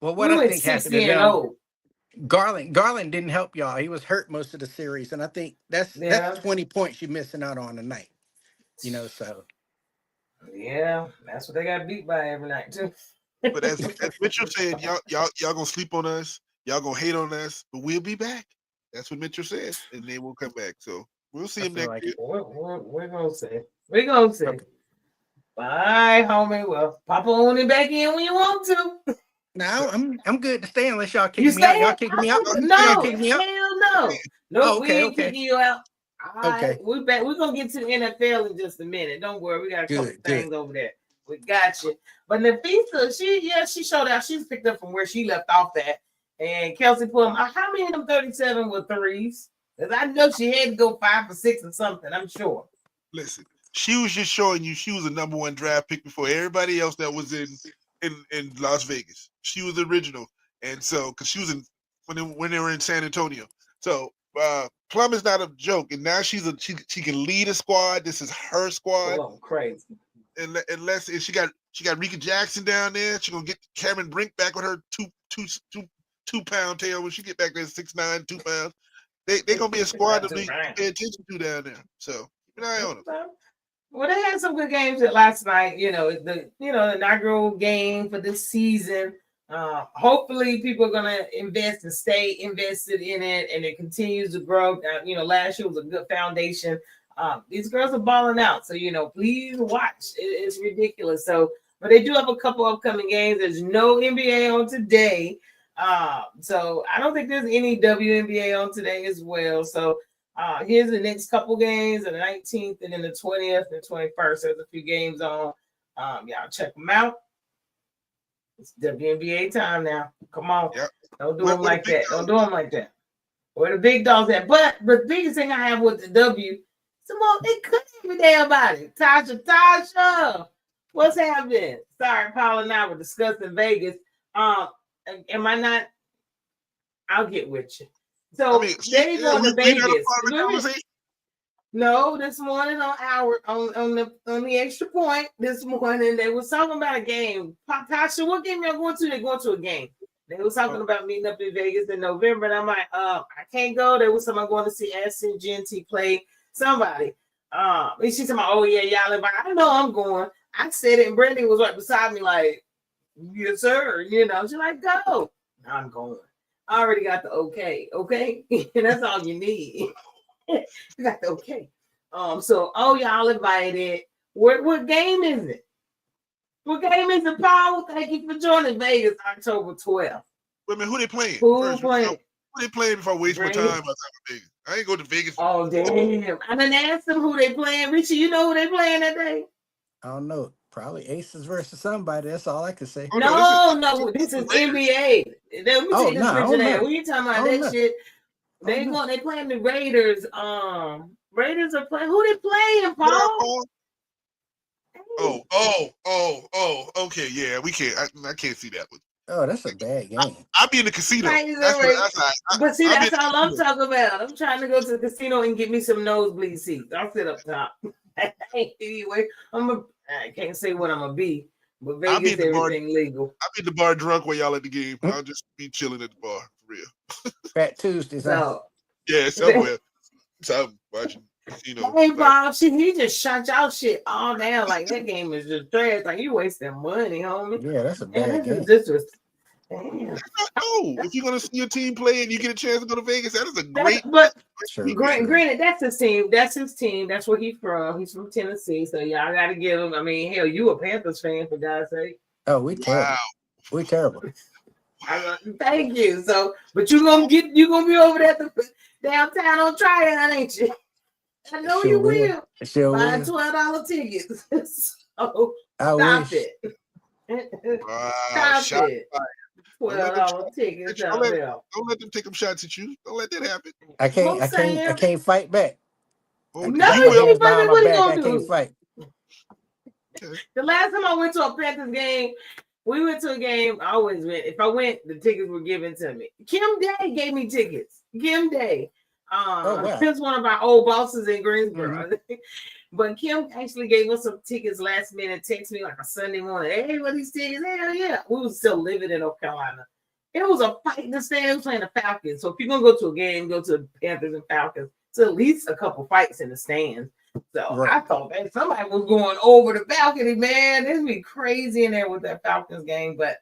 Well, what I think happened to them, Garland didn't help y'all. He was hurt most of the series, and I think that's 20 points you're missing out on tonight. So. Yeah, that's what they got beat by every night too. But as Mitchell said, y'all gonna sleep on us, y'all gonna hate on us, but we'll be back. That's what Mitchell said, and then we'll come back. So we'll see him next year. We're gonna see. We're gonna see. Bye, homie. Well, pop on it back in when you want to. No, I'm good to stay unless y'all kick me out. Y'all kick me out? No, hell no. No, we ain't kicking you out. Okay. We're back. We're gonna get to the NFL in just a minute. Don't worry, we got a couple things over there. We got you. But Nafisa, she showed out. She's picked up from where she left off at. And Kelsey put them. How many of them 37 were threes? Because I know she had to go 5 for 6 or something. I'm sure. Listen, she was just showing you she was a number 1 draft pick before everybody else that was in Las Vegas. She was the original, and so because she was in when they were in San Antonio. So Plum is not a joke, and now she can lead a squad. This is her squad. Oh, crazy. And she got Rika Jackson down there. She's gonna get Cameron Brink back with her two pound tail when she get back there 6'9", 2 pounds. They gonna be a squad to pay attention to down there. So keep an eye on them. Well, they had some good games last night. The inaugural game for this season. Hopefully, people are gonna invest and stay invested in it, and it continues to grow. Last year was a good foundation. These girls are balling out, so please watch. It's ridiculous. So, but they do have a couple upcoming games. There's no NBA on today, so I don't think there's any WNBA on today as well. So, here's the next couple games: the 19th and then the 20th and 21st. There's a few games on. Y'all check them out. It's WNBA time now. Come on, don't do them like that. Don't do them like that. Where the big dogs at? But the biggest thing I have with the W. Simone, they couldn't even damn body. Tasha, what's happening? Sorry, Paul and I were discussing Vegas. Am I not? I'll get with you. So they going to Vegas. No, this morning on the extra point this morning they was talking about a game. Tasha, what game y'all going to? They're going to a game. They was talking about meeting up in Vegas in November, and I'm like, I can't go. There was someone going to see Ashton Genty play. Somebody. And she said, "Oh yeah, y'all." I know I'm going. I said it, and Brandy was right beside me, like, "Yes, sir." She's like, "Go." I'm going. I already got the okay. Okay, that's all you need. You got the okay. So y'all invited. What game is it? What game is it, Paul? Thank you for joining Vegas, October 12th. Wait a minute, who they playing? Who playing? Who they playing before I waste my time outside of Vegas? I ain't go to Vegas. Oh, damn. I done asked them who they playing. Richie, you know who they playing that day? I don't know. Probably Aces versus somebody. That's all I can say. No, this is NBA. Let me take this picture there. We ain't talking about that shit. They playing the Raiders. Raiders are playing. Who they playing, Paul? Okay, yeah, we can't. I can't see that one. Oh, that's a bad game. I'll be in the casino. But see, that's all I'm talking about. I'm trying to go to the casino and get me some nosebleed seats. I'll sit up top. Anyway, I can't say what I'm gonna be, but Vegas everything legal. I'll be at the bar drunk while y'all at the game. I'll just be chilling at the bar for real. Fat Tuesdays. Yeah, somewhere. So I'm watching. Hey Bob, he just shot y'all shit all down. Like that game is just trash. Like you wasting money, homie. Yeah, that's a bad game. Damn. If you're gonna see your team play and you get a chance to go to Vegas, that is a great. Granted, that's his team. That's his team. That's where he's from. He's from Tennessee, so y'all got to give him. I mean, hell, you a Panthers fan for God's sake. Oh, we terrible. We terrible. Thank you. So, but you gonna be over there downtown on Tryon, ain't you? I know you will. Buy $12 tickets. So stop it. Stop it. $12 tickets. Don't let them take them shots at you. Don't let that happen. I can't fight back. No, you can't fight. What are you gonna do? Can't fight. Okay. The last time I went to a Panthers game, we went to a game. I always went. If I went, the tickets were given to me. Kim Day gave me tickets. Kim Day. Oh wow. He's one of our old bosses in Greensboro. Mm-hmm. But Kim actually gave us some tickets last minute. Text me like a Sunday morning. Hey, what these tickets? Hell yeah. We were still living in North Carolina. It was a fight in the stand playing the Falcons. So if you're gonna go to a game, go to the Panthers and Falcons. So at least a couple fights in the stands. So Right. I thought, man, somebody was going over the balcony, man. This would be crazy in there with that Falcons game. But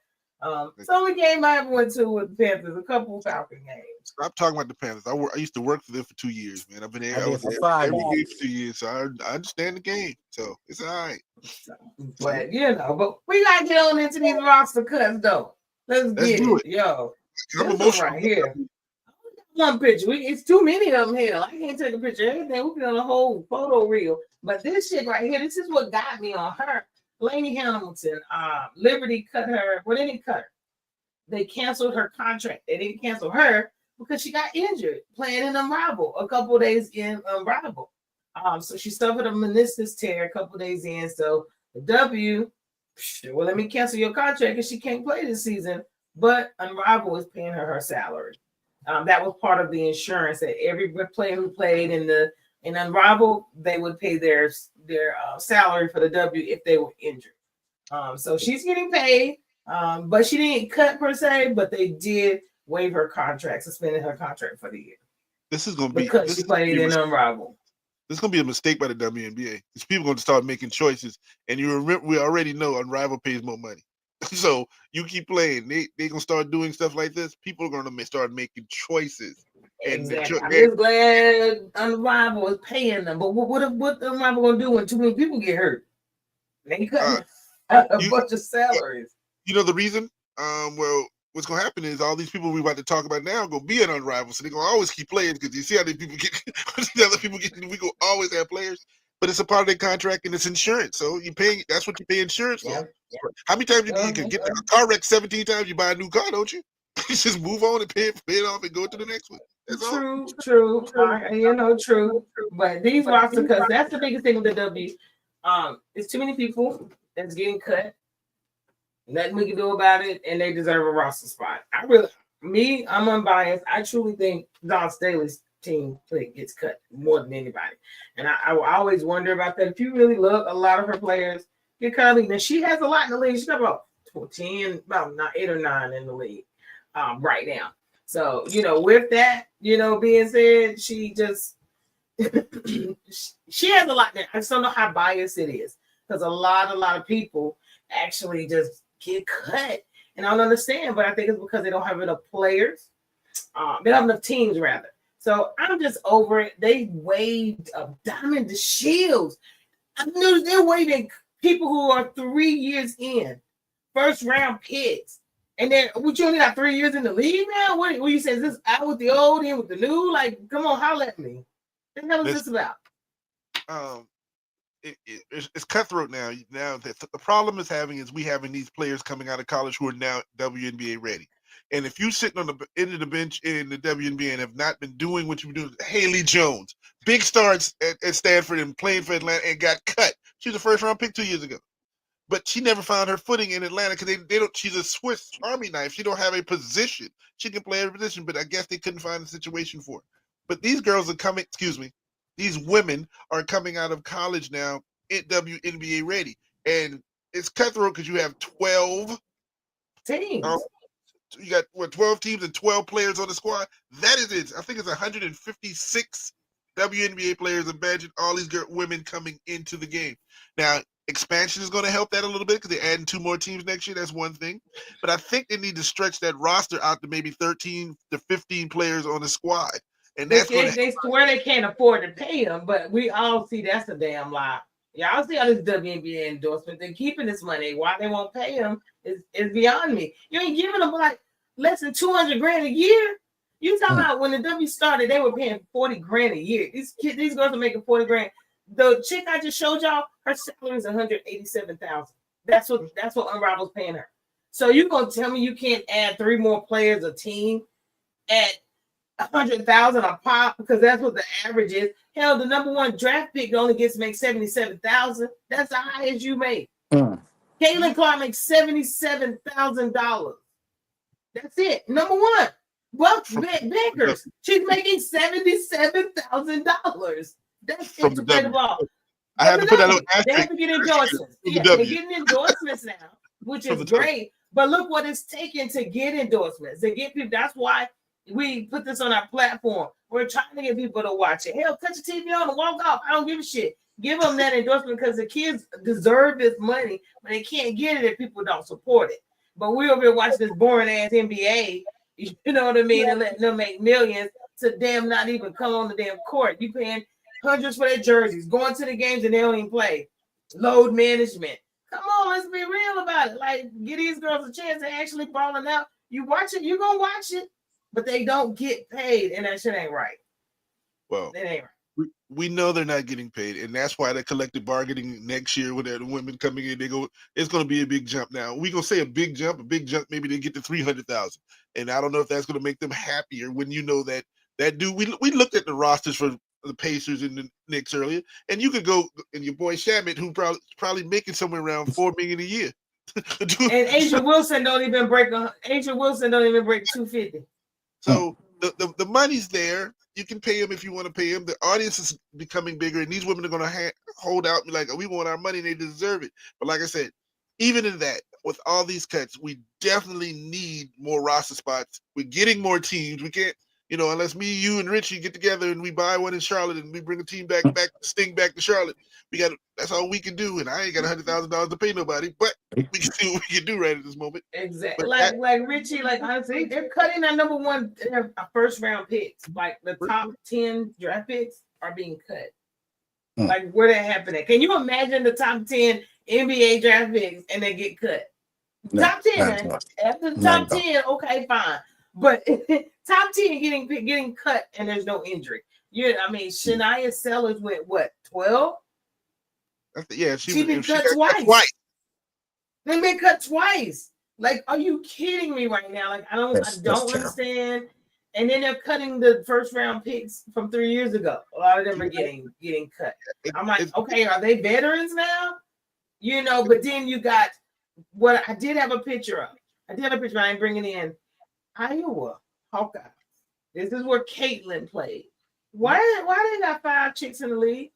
it's the only game I ever went to with the Panthers, a couple Falcon games. Stop talking about the Panthers. I used to work for them for 2 years, man. I've been there. I I did was for there 5 every years. game for 2 years, so I understand the game. So it's all right. So, but but we gotta get on into these roster cuts though. Let's get do it, yo. I'm This one emotional. right here. One picture. It's too many of them here. I can't take a picture of everything. We be on a whole photo reel. But this shit right here, this is what got me on her. Lainey Hamilton, Liberty cut her. Well, they didn't cut her. They canceled her contract. They didn't cancel her because she got injured playing in Unrivaled a couple of days in Unrivaled. So she suffered a meniscus tear a couple of days in. So the W, well, let me cancel your contract because she can't play this season. But Unrivaled is paying her salary. That was part of the insurance that every player who played in Unrivaled, they would pay their salary for the W if they were injured. So she's getting paid, but she didn't cut per se, but they did waive her contract, suspended her contract for the year. This is going to be because she played in Unrivaled. This is going to be a mistake by the WNBA. These people are going to start making choices, and we already know Unrivaled pays more money. So you keep playing, they gonna start doing stuff like this. People are gonna start making choices. Exactly. I'm just glad Unrivaled is paying them. But what Unrivaled gonna do when too many people get hurt? They cut a bunch of salaries. You know the reason? Well, what's gonna happen is all these people we're about to talk about now are gonna be at Unrivaled, so they're gonna always keep playing because you see how many people get. The other people get. We gonna always have players. But it's a part of their contract and it's insurance. So you pay. That's what you pay insurance for. Yeah. How many times you can get a car wrecked 17 times? You buy a new car, don't you? You just move on and pay it off and go to the next one. That's true. all. True. But these roster cuts, that's the biggest thing with the W. It's too many people that's getting cut. Nothing we can do about it, and they deserve a roster spot. I'm unbiased. I truly think Don Staley's team gets cut more than anybody. And I always wonder about that. If you really look, a lot of her players get cut. Now she has a lot in the league. She's got about 8 or 9 in the league right now. So, with that, being said, she just she has a lot there. I just don't know how biased it is. Because a lot of people actually just get cut. And I don't understand, but I think it's because they don't have enough players. They don't have enough teams, rather. So I'm just over it. They waived Diamond the Shields. I knew they're waiving people who are 3 years in, first round picks. And then you only got 3 years in the league now? What you say? Is this out with the old, in with the new? Like, come on, holler at me. What the hell is this about? It's cutthroat now. Now the problem is we having these players coming out of college who are now WNBA ready. And if you sitting on the end of the bench in the WNBA and have not been doing what you've been doing, Haley Jones, big star at Stanford and playing for Atlanta and got cut. She was a first round pick 2 years ago, but she never found her footing in Atlanta because they don't. She's a Swiss Army knife. She don't have a position. She can play every position, but I guess they couldn't find a situation for her. But these girls are coming. Excuse me. These women are coming out of college now at WNBA ready, and it's cutthroat because you have 12 teams. You got 12 teams and 12 players on the squad. That is it. I think it's 156 WNBA players. Imagine all these women coming into the game. Now, expansion is going to help that a little bit because they're adding 2 more teams next year. That's one thing. But I think they need to stretch that roster out to maybe 13 to 15 players on the squad. And they swear they can't afford to pay them, but we all see that's a damn lie. Y'all see all this WNBA endorsement. They're keeping this money. Why they won't pay them is beyond me. You ain't giving them like less than $200,000 a year. You talking about when the W started, they were paying $40,000 a year. These girls are making $40,000. The chick I just showed y'all, her salary is $187,000. That's what Unrival's paying her. So you gonna tell me you can't add 3 more players a team at 100,000 a pop because that's what the average is. Hell, the number one draft pick only gets to make 77,000. That's the highest you make. Caitlin Clark makes $77,000. That's it. Number one. Well, Bankers. She's making $77,000. That's it to play the ball. I have to put that on. They have to get endorsements. Yeah, they're getting endorsements now, which is great. But look what it's taken to get endorsements. To get people. That's why we put this on our platform. We're trying to get people to watch it. Hell, cut your TV on and walk off. I don't give a shit. Give them that endorsement because the kids deserve this money, but they can't get it if people don't support it. But we over here watching this boring ass NBA, you know what I mean, and letting them make millions to damn not even come on the damn court. You paying hundreds for their jerseys, going to the games and they don't even play. Load management. Come on, let's be real about it. Like, give these girls a chance to actually balling out. You watch it, you're gonna watch it, but they don't get paid, and that shit ain't right. Well, it ain't right. We know they're not getting paid, and that's why the collective bargaining next year when the women coming in, they go, it's going to be a big jump. Now we gonna say a big jump. Maybe they get to 300,000, and I don't know if that's going to make them happier when you know that dude. We looked at the rosters for the Pacers and the Knicks earlier, and you could go and your boy Shamit, who probably making somewhere around $4 million a year. And Asia Wilson don't even break 250. So the money's there. You can pay him if you want to pay him. The audience is becoming bigger, and these women are going to hold out and be like, oh, we want our money, and they deserve it. But like I said, even in that, with all these cuts, we definitely need more roster spots. We're getting more teams. We can't, unless me, you, and Richie get together and we buy one in Charlotte and we bring a team back Sting back to Charlotte. That's all we can do, and I ain't got $100,000 to pay nobody, but we can see what we can do right at this moment. Exactly. Like Richie, like honestly, they're cutting our number one first round picks. Like the top 10 draft picks are being cut. Like where that happening? Can you imagine the top 10 NBA draft picks and they get cut? No, top 10, man. After the top 10, okay, fine. But top 10 getting cut and there's no injury. Shania Sellers went what, 12? Yeah, she been cut twice. They've been cut twice. Like, are you kidding me right now? Like, I don't understand. And then they're cutting the first round picks from 3 years ago. A lot of them are getting cut. I'm like, okay, are they veterans now? But then you got what I did have a picture of. I ain't bringing in Iowa Hawkeyes. This is where Caitlin played. Why they got 5 chicks in the league?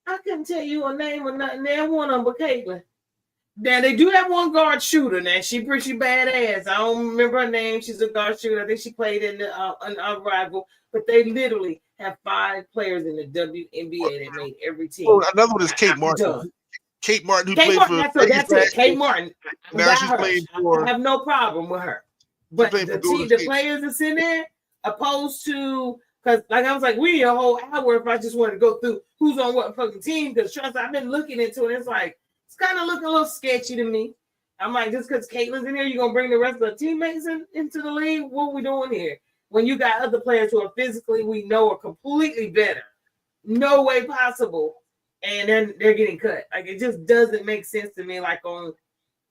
I couldn't tell you a name or nothing. There one of them but Caitlin. Now they do have one guard shooter. Now she pretty badass. I don't remember her name. She's a guard shooter. I think she played in the rival. But they literally have 5 players in the WNBA that made every team. Well, another one is Kate Martin. Kate Martin, who played for. That's it. Kate Martin. Now she's playing for. I have no problem with her. But the players that's in there, opposed to. Because I was like, we a whole hour if I just wanted to go through who's on what fucking team. Because trust me, I've been looking into it. It's like, it's kind of looking a little sketchy to me. I'm like, just because Caitlin's in here, you're going to bring the rest of the teammates into the league? What are we doing here? When you got other players who are physically, we know, are completely better. No way possible. And then they're getting cut. Like, it just doesn't make sense to me, like, on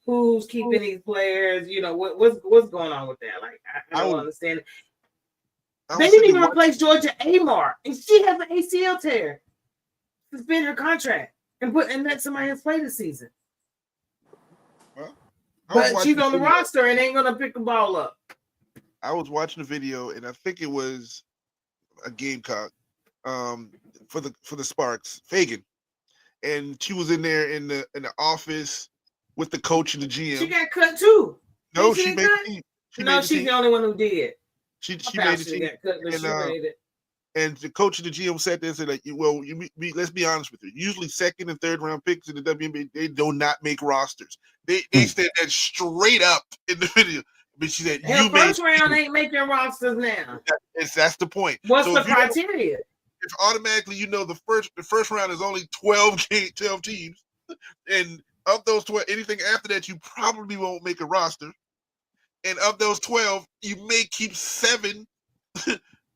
who's keeping these players. What's going on with that? Like, I don't understand it. They didn't even replace Georgia Amar, and she has an ACL tear. Suspend her contract and let somebody else play this season. Well, but she's on the roster and ain't gonna pick the ball up. I was watching the video, and I think it was a Gamecock for the Sparks, Fagan, and she was in there in the office with the coach and the GM. She got cut too. No, she made the team. She's the only one who did. She made the team. And the coach and the GM sat there and said, like, well, let's be honest with you. Usually second and third round picks in the WNBA, they do not make rosters. They said that straight up in the video. But she said, first round ain't making rosters now. That's the point. What's the criteria? If automatically the first round is only 12 teams, and of those 12, anything after that, you probably won't make a roster. And of those 12, you may keep 7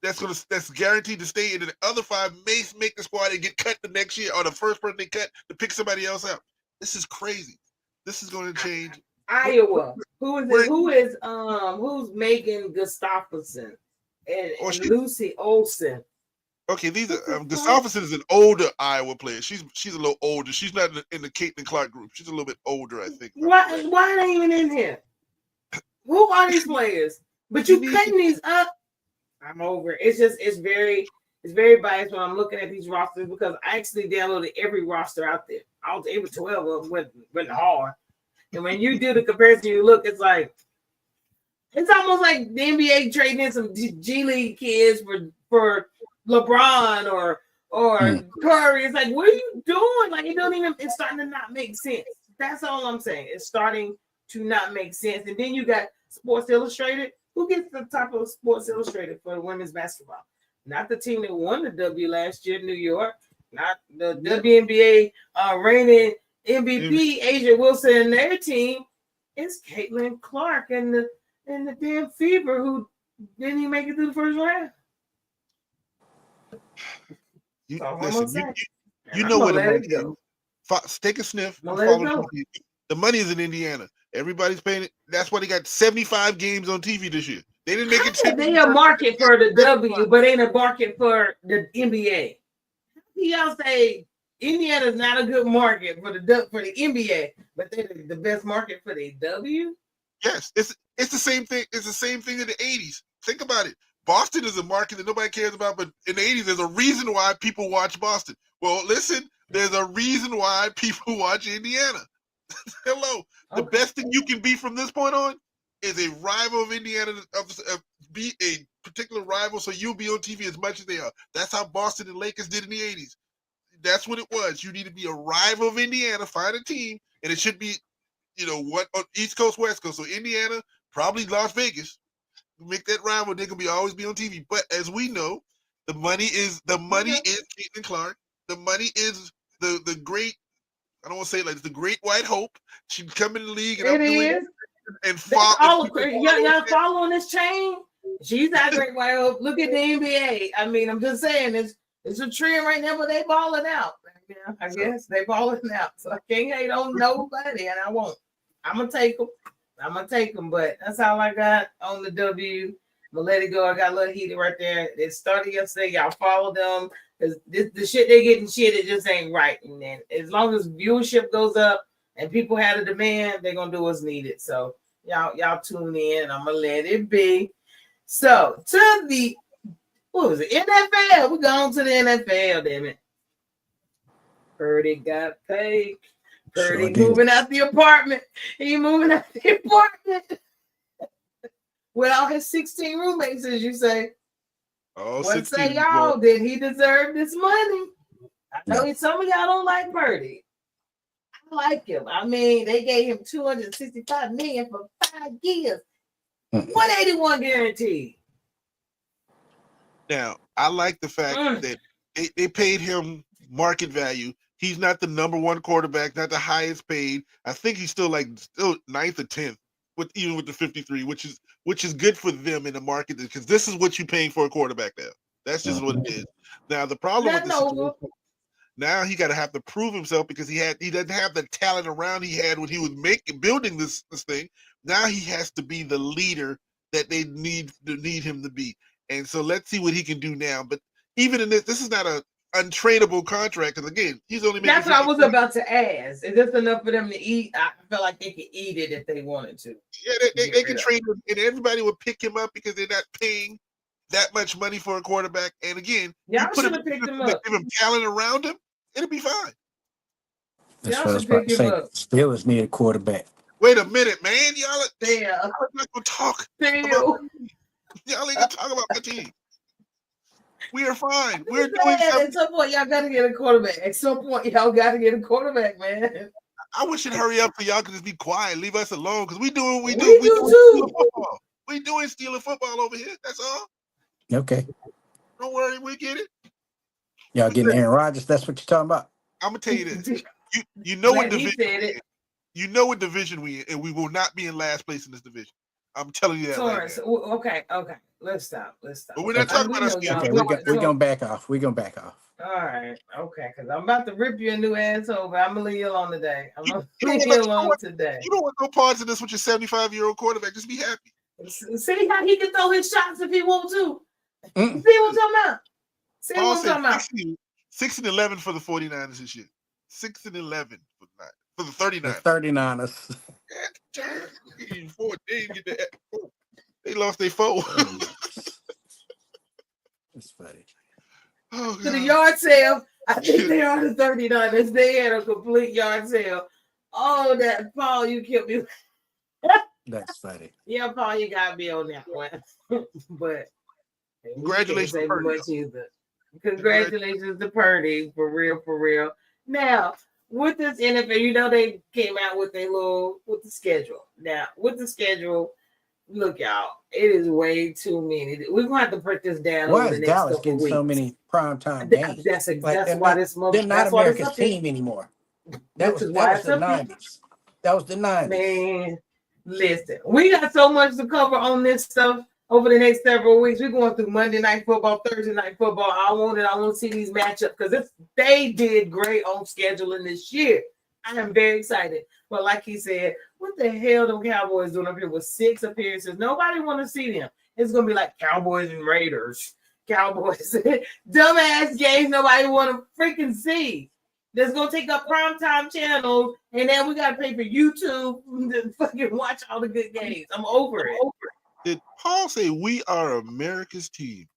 that's guaranteed to stay, and the other 5 may make the squad and get cut the next year, or the first person they cut to pick somebody else out. This is crazy. This is going to change Iowa. Who's Megan Gustafson and Lucy Olson? Okay, these are Gustafson is an older Iowa player. She's a little older. She's not in the Caitlin Clark group. She's a little bit older, I think. Why are they even in here? Who are these players? But you cutting these up. I'm over it. It's very biased when I'm looking at these rosters because I actually downloaded every roster out there. I was able 12 of them went hard. And when you do the comparison, you look, it's almost like the NBA trading in some G League kids for LeBron or Curry. It's like, what are you doing? Like, it's starting to not make sense. That's all I'm saying. It's starting to not make sense. And then you got Sports Illustrated. Who gets the top of Sports Illustrated for women's basketball? Not the team that won the W last year, New York. Not the WNBA reigning MVP, Asia Wilson and their team. It's Caitlin Clark and the damn Fever who didn't even make it through the first round. You know where the money is. Take a sniff. The money is in Indiana. Everybody's paying it. That's why they got 75 games on TV this year. They didn't make it. They a market for the W, but ain't a market for the NBA. Y'all say Indiana's not a good market for the NBA, but they're the best market for the W. Yes, it's the same thing. It's the same thing in the 80s. Think about it. Boston is a market that nobody cares about, but in the 80s, there's a reason why people watch Boston. Well, listen, there's a reason why people watch Indiana. Hello. The best thing you can be from this point on is a rival of Indiana, be a particular rival, so you'll be on TV as much as they are. That's how Boston and Lakers did in the 80s. That's what it was. You need to be a rival of Indiana, find a team, and it should be, what, on East Coast, West Coast. So Indiana, probably Las Vegas. Make that rival, they can always be on TV. But as we know, the money is Caitlin Clark. The money is the great, I don't want to say it like it's the great white hope. She'd come in the league and y'all following this chain? She's not great white hope. Look at the NBA. I mean, I'm just saying it's a trend right now, but they balling out. I guess they balling out. So I can't hate on nobody, and I won't. I'm gonna take them, but that's all I got on the W. I'm gonna let it go. I got a little heated right there. It started yesterday. Y'all follow them. The shit they getting it just ain't right. And then as long as viewership goes up and people have a demand, they're gonna do what's needed. So y'all tune in and I'm gonna let it be. So to the NFL? We're going to the NFL, damn it. Purdy got paid. Purdy moving out the apartment. He moving out the apartment with all his 16 roommates, as you say. Oh, what say y'all? Did he deserve this money? I know some of y'all don't like Purdy. I like him. I mean, they gave him $265 million for 5 years. 181 guaranteed. Now, I like the fact that they paid him market value. He's not the number one quarterback, not the highest paid. I think he's still ninth or 10th, even with the 53, which is good for them in the market because this is what you're paying for a quarterback now. That's just what it is. Now the problem with the situation, now he got to have to prove himself because he doesn't have the talent around he had when he was building this thing. Now he has to be the leader that they need him to be. And so let's see what he can do now. But even in this is not a untradeable contract because again, he's only making. That's what I was about to ask. Is this enough for them to eat? I feel like they could eat it if they wanted to. Yeah, they can trade him, and everybody would pick him up because they're not paying that much money for a quarterback. And again, y'all should have picked him up. Give him talent around him, it'll be fine. That's what I was about to say. Steelers need a quarterback. Wait a minute, man. Y'all not gonna talk. Y'all ain't gonna talk about my team. We are fine. We're doing something. At some point, y'all got to get a quarterback. At some point, y'all got to get a quarterback, man. I wish it'd hurry up so y'all could just be quiet, leave us alone, because we doing we do too. Football. We doing Steeler football over here. That's all. Okay. Don't worry, we get it. Y'all getting Aaron Rodgers? That's what you're talking about. I'm gonna tell you this. You know what division? You know what division we in, and we will not be in last place in this division. I'm telling you that right now. Okay. Let's stop. But we're not talking about us. Okay, we're gonna back off. All right, okay, because I'm about to rip you a new asshole, but I'm gonna leave you alone today. I'm You, gonna you don't leave want you you don't alone want today. you don't want no parts of this with your 75-year-old quarterback. Just be happy. See how he can throw his shots if he want to. Mm. See what I'm talking about? See Paul what I'm said talking about? 6-11 for the 49ers this year. 6-11 for the The 39ers. 39ers. They lost their foe. It's funny. Oh, To the God. yard sale. I think they are the 39ers. They had a complete yard sale. Oh, that Paul, you killed me. That's funny. Yeah, Paul, you got me on that one. But Congratulations you to can't say Purdy. much either. Congratulations to Purdy, for real, for real. Now, with this NFL, you know they came out with with the schedule. Now, with the schedule, look, y'all, it is way too many. We're gonna have to break this down Why over the is next Dallas couple getting of so weeks. many primetime games? Like That's why this month. they're not That's why this America's up here. team anymore. This is That why was it's the up here. 90s. That was the 90s. Man, listen, we got so much to cover on this stuff over the next several weeks. We're going through Monday Night Football, Thursday Night Football. I want to see these matchups because they did great on scheduling this year. I am very excited. But like he said, what the hell the Cowboys doing up here with 6 appearances? Nobody want to see them. It's gonna be like Cowboys and Raiders. Cowboys, dumbass games nobody want to freaking see. That's gonna take up primetime channels, and then we gotta pay for YouTube to fucking watch all the good games. I'm over it. Did Paul say we are America's team?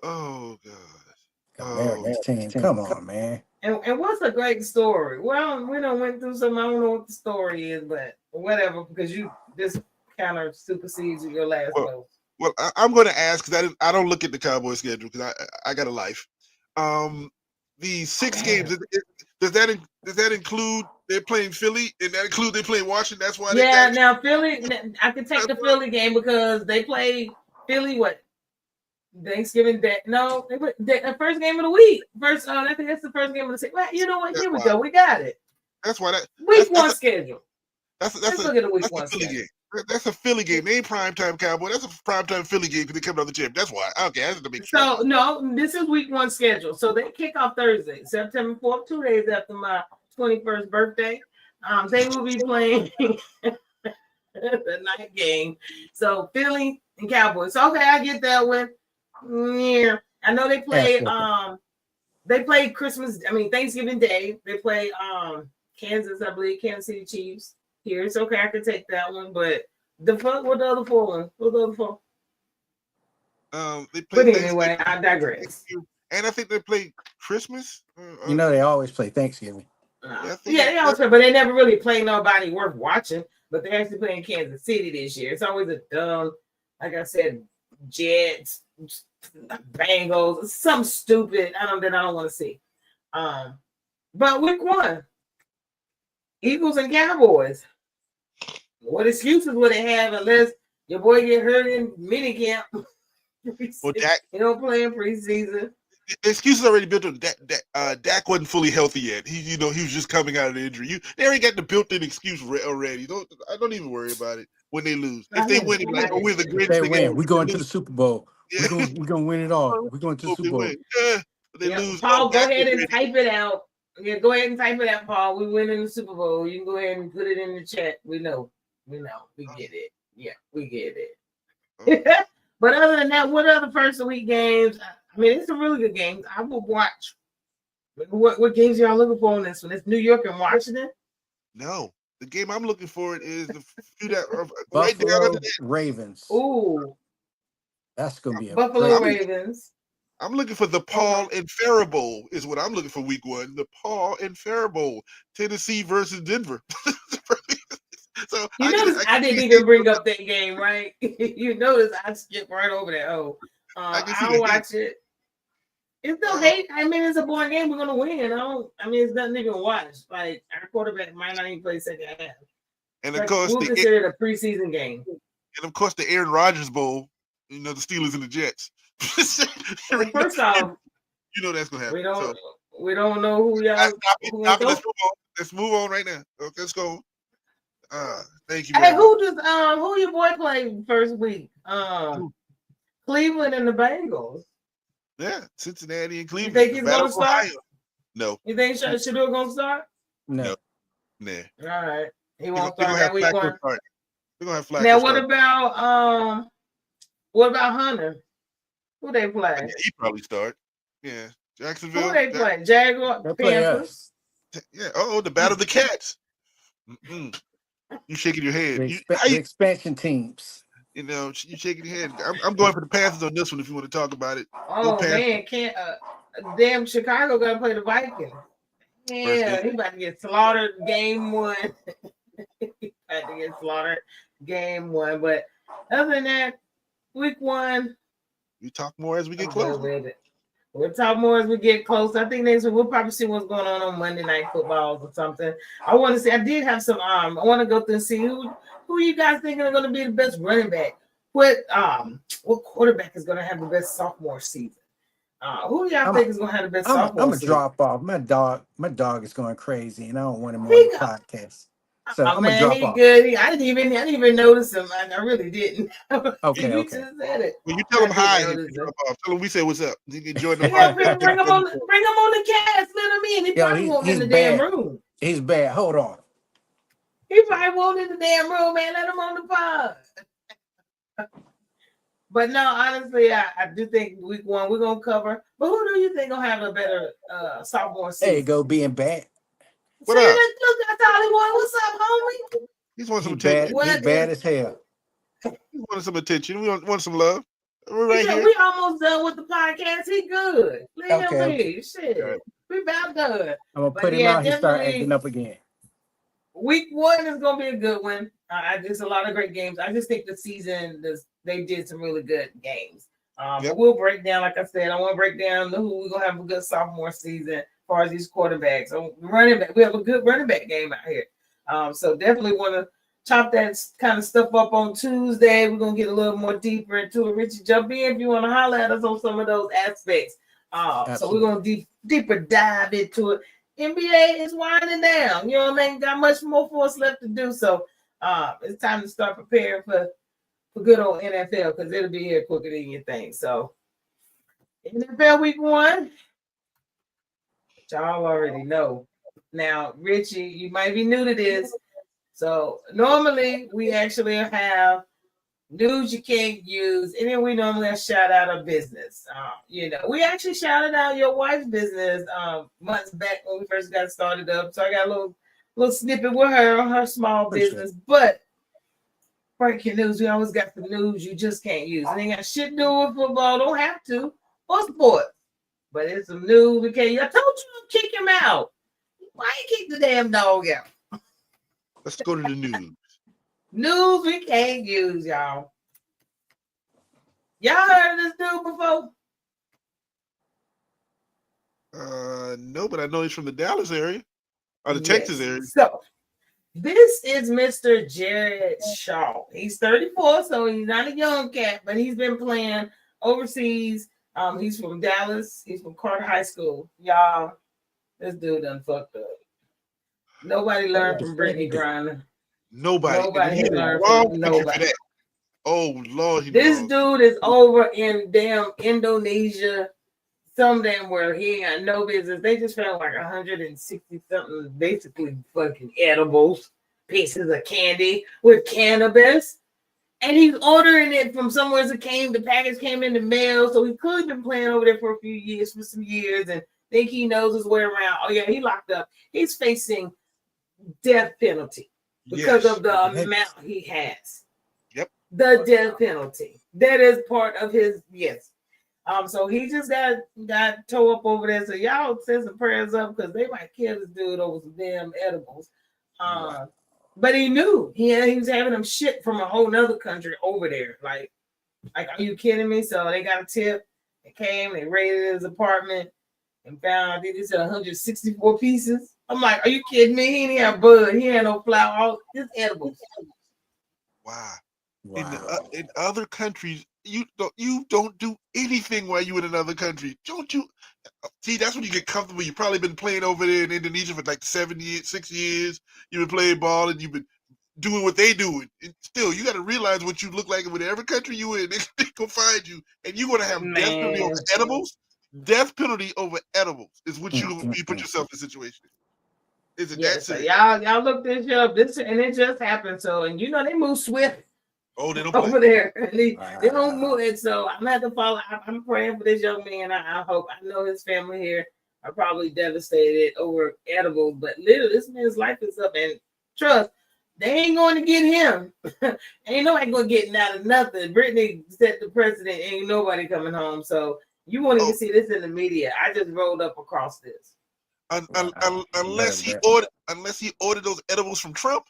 Oh, God. America's team. Come on, man. And what's a great story? Well, we don't went through some. I don't know what the story is, but whatever, because you this kind of supersedes your last vote. Well, I'm going to ask because I don't look at the Cowboy schedule because I got a life. The 6 games, does that include they're playing Philly, and that include they playing Washington? That's why. Now Philly, I can take the Philly game because they play Philly what Thanksgiving Day. No, the first game of the week. I think that's the first game of the season. Well, you know what? Here we go. We got it. That's why week one schedule. Let's look at the week one schedule. Game. That's a Philly game. They ain't primetime Cowboy. That's a primetime Philly game because they come out the champ. That's why. Okay, I have to make sure. So no, this is week one schedule. So they kick off Thursday, September 4th, 2 days after my 21st birthday. They will be playing the night game. So Philly and Cowboys. So, okay, I get that one. Yeah, I know they play Christmas. Thanksgiving Day. They play Kansas, I believe, Kansas City Chiefs. Here, it's okay. I can take that one, but what the other 4 ones? What the other 4? They play. But anyway, I digress. And I think they play Christmas. You know, they always play Thanksgiving. They always play, but they never really play nobody worth watching. But they're actually playing Kansas City this year. It's always a dumb, like I said, Jets, Bengals, something stupid. I don't want to see. But week one, Eagles and Cowboys. What excuses would they have unless your boy get hurt in minicamp? Well, Dak, you don't play in preseason. The excuses already built on Dak wasn't fully healthy yet. He was just coming out of the injury. They already got the built-in excuse already. Don't even worry about it when they lose. If they win, we're the greatest thing ever. We're going to the Super Bowl. Yeah. We're gonna win it all. We're going to the Super Bowl. They lose. Paul, go ahead and type it out. Yeah, go ahead and type it out, Paul. We win in the Super Bowl. You can go ahead and put it in the chat. We know. We get it. Yeah, we get it. But other than that, what other first of week games? It's a really good game. I will watch. What games y'all looking for on this one? It's New York and Washington. No, the game I'm looking for is the few that are right down under Ravens. Ooh, that's gonna be a Buffalo Ravens. I'm looking for the Paul and Farrah Bowl is what I'm looking for week one. The Paul and Farrah Bowl, Tennessee versus Denver. So I didn't even bring up that game, right? You notice I skipped right over that. I'll watch it. It's no hate. It's a boring game. We're gonna win. It's nothing even watch. Like our quarterback might not even play second half. And of course, we'll consider it a preseason game. And of course, the Aaron Rodgers Bowl. The Steelers and the Jets. First off, that's gonna happen. We don't know who y'all. Let's move on right now. Okay, let's go. Thank you. Hey, who your boy played first week? Cleveland and the Bengals. Yeah, Cincinnati and You Cleveland. think The he's Battle gonna of start? Ohio. No, You think Shador gonna start? no, No. nah. All right, he They're won't gonna start have that week Flacco one. start. They're gonna have Flacco Now, what start. about Hunter? Who they Yeah, play? he probably start. Yeah, Who Jacksonville. they play? Jaguar, They'll play Panthers. us. Yeah. Oh, the Battle of the Cats. Mm-mm. You shaking your head. The expansion teams. You shaking your head. I'm going for the Panthers on this one. If you want to talk about it, go Oh Panthers. man, can't damn Chicago gotta play the Vikings. First game. Yeah, he about to get slaughtered game one. He about to get slaughtered game one. But other than that, week one, We talk more as we get I'm good closer. with it. We'll talk more as we get close. I think next week we'll probably see what's going on Monday Night Football or something. I want to see. I did have some. I want to go through and see who you guys think are going to be the best running back. What quarterback is going to have the best sophomore season? Who do y'all think is going to have the best sophomore I'm a season? drop off. My dog is going crazy, and I don't want him on the podcast. So I'm gonna drop he off. good. I didn't even notice him. I really didn't. Okay, You okay. just said it. When you tell him I hi, didn't he notice can him. drop off. Tell him we say what's up. He can join the Yeah, podcast. bring him on the cast. Let him in. He Yo, probably won't in the bad. damn room. He's bad. Hold on. He probably won't in the damn room, man. Let him on the pod. But no, honestly, I do think week one we're gonna cover. But who do you think gonna have a better sophomore season? There you go, being bad. What up? Look, that's all he want. What's up, homie? He's wanting some Bad. attention. He's bad as hell. He wanted some attention. We want some love. We're right here. We almost done with the podcast. He good. Let him Okay. be. Shit. We about done. I'm gonna put him out. He start acting up again. Week one is gonna be a good one. There's a lot of great games. I just think the season they did some really good games. But we'll break down, like I said, I want to break down who we're gonna have a good sophomore season as far as these quarterbacks. So running back, we have a good running back game out here. So definitely want to chop that kind of stuff up on Tuesday. We're gonna get a little more deeper into it. Richie, jump in if you want to holler at us on some of those aspects. So we're gonna deeper dive into it. NBA is winding down. You know what I mean? Got much more for us left to do. So it's time to start preparing for good old NFL because it'll be here quicker than you think. So NFL week one, y'all already know. Now, Richie, you might be new to this. So normally we actually have news you can't use, and then we normally have shout out a business. We actually shouted out your wife's business months back when we first got started up. So I got a little snippet with her on her small business. But breaking news, we always got the news you just can't use. It ain't got shit to do with football, don't have to, or sports. But it's some news we can't use. I told you to kick him out. Why you kick the damn dog out? Let's go to the news. News we can't use, y'all. Y'all heard of this dude before? No, but I know he's from the Dallas area or the Texas area. So this is Mr. Jared Shaw. He's 34, so he's not a young cat, but he's been playing overseas. He's from Dallas. He's from Carter High School. Y'all, this dude done fucked up. Nobody learned from Brittany Griner. Nobody learned from nobody. Oh Lord, this dude is over in damn Indonesia, some damn where he ain't got no business. They just found like 160 something, basically fucking edibles, pieces of candy with cannabis, and he's ordering it from somewhere. The package came in the mail, so he could have been playing over there for some years, and think he knows his way around. Oh yeah, he locked up. He's facing death penalty because of the amount he has. Yep. The death penalty. That is part of his, yes. So he just got towed up over there. So y'all send some prayers up because they might kill this dude over some damn edibles. But he knew he was having them shit from a whole nother country over there. Like, are you kidding me? So they got a tip. They came, they raided his apartment and found, I think they said 164 pieces. I'm like, are you kidding me? He didn't have bud. He had no flour. All just edibles. Wow. In other countries, you don't do anything while you in another country. Don't you? See, that's when you get comfortable. You've probably been playing over there in Indonesia for like 6 years. You've been playing ball and you've been doing what they do. And still, you got to realize what you look like in whatever country you in. They gonna find you, and you're gonna have death penalty on edibles. death penalty over edibles is what you put Mm-mm-mm. yourself in a situation. Is it Yeah, that so serious? y'all look this up. This and it just happened. So and they move swift Oh, they don't play. over there. And they don't Wow. move it. So I'm gonna have to follow. I'm praying for this young man. I hope. I know his family here are probably devastated over edibles, but literally this man's life is up. And trust, they ain't going to get him. Ain't nobody gonna get out of nothing. Brittany set the precedent. Ain't nobody coming home. So you won't even see this in the media. I just rolled up across this. Wow. Unless he ordered those edibles from Trump,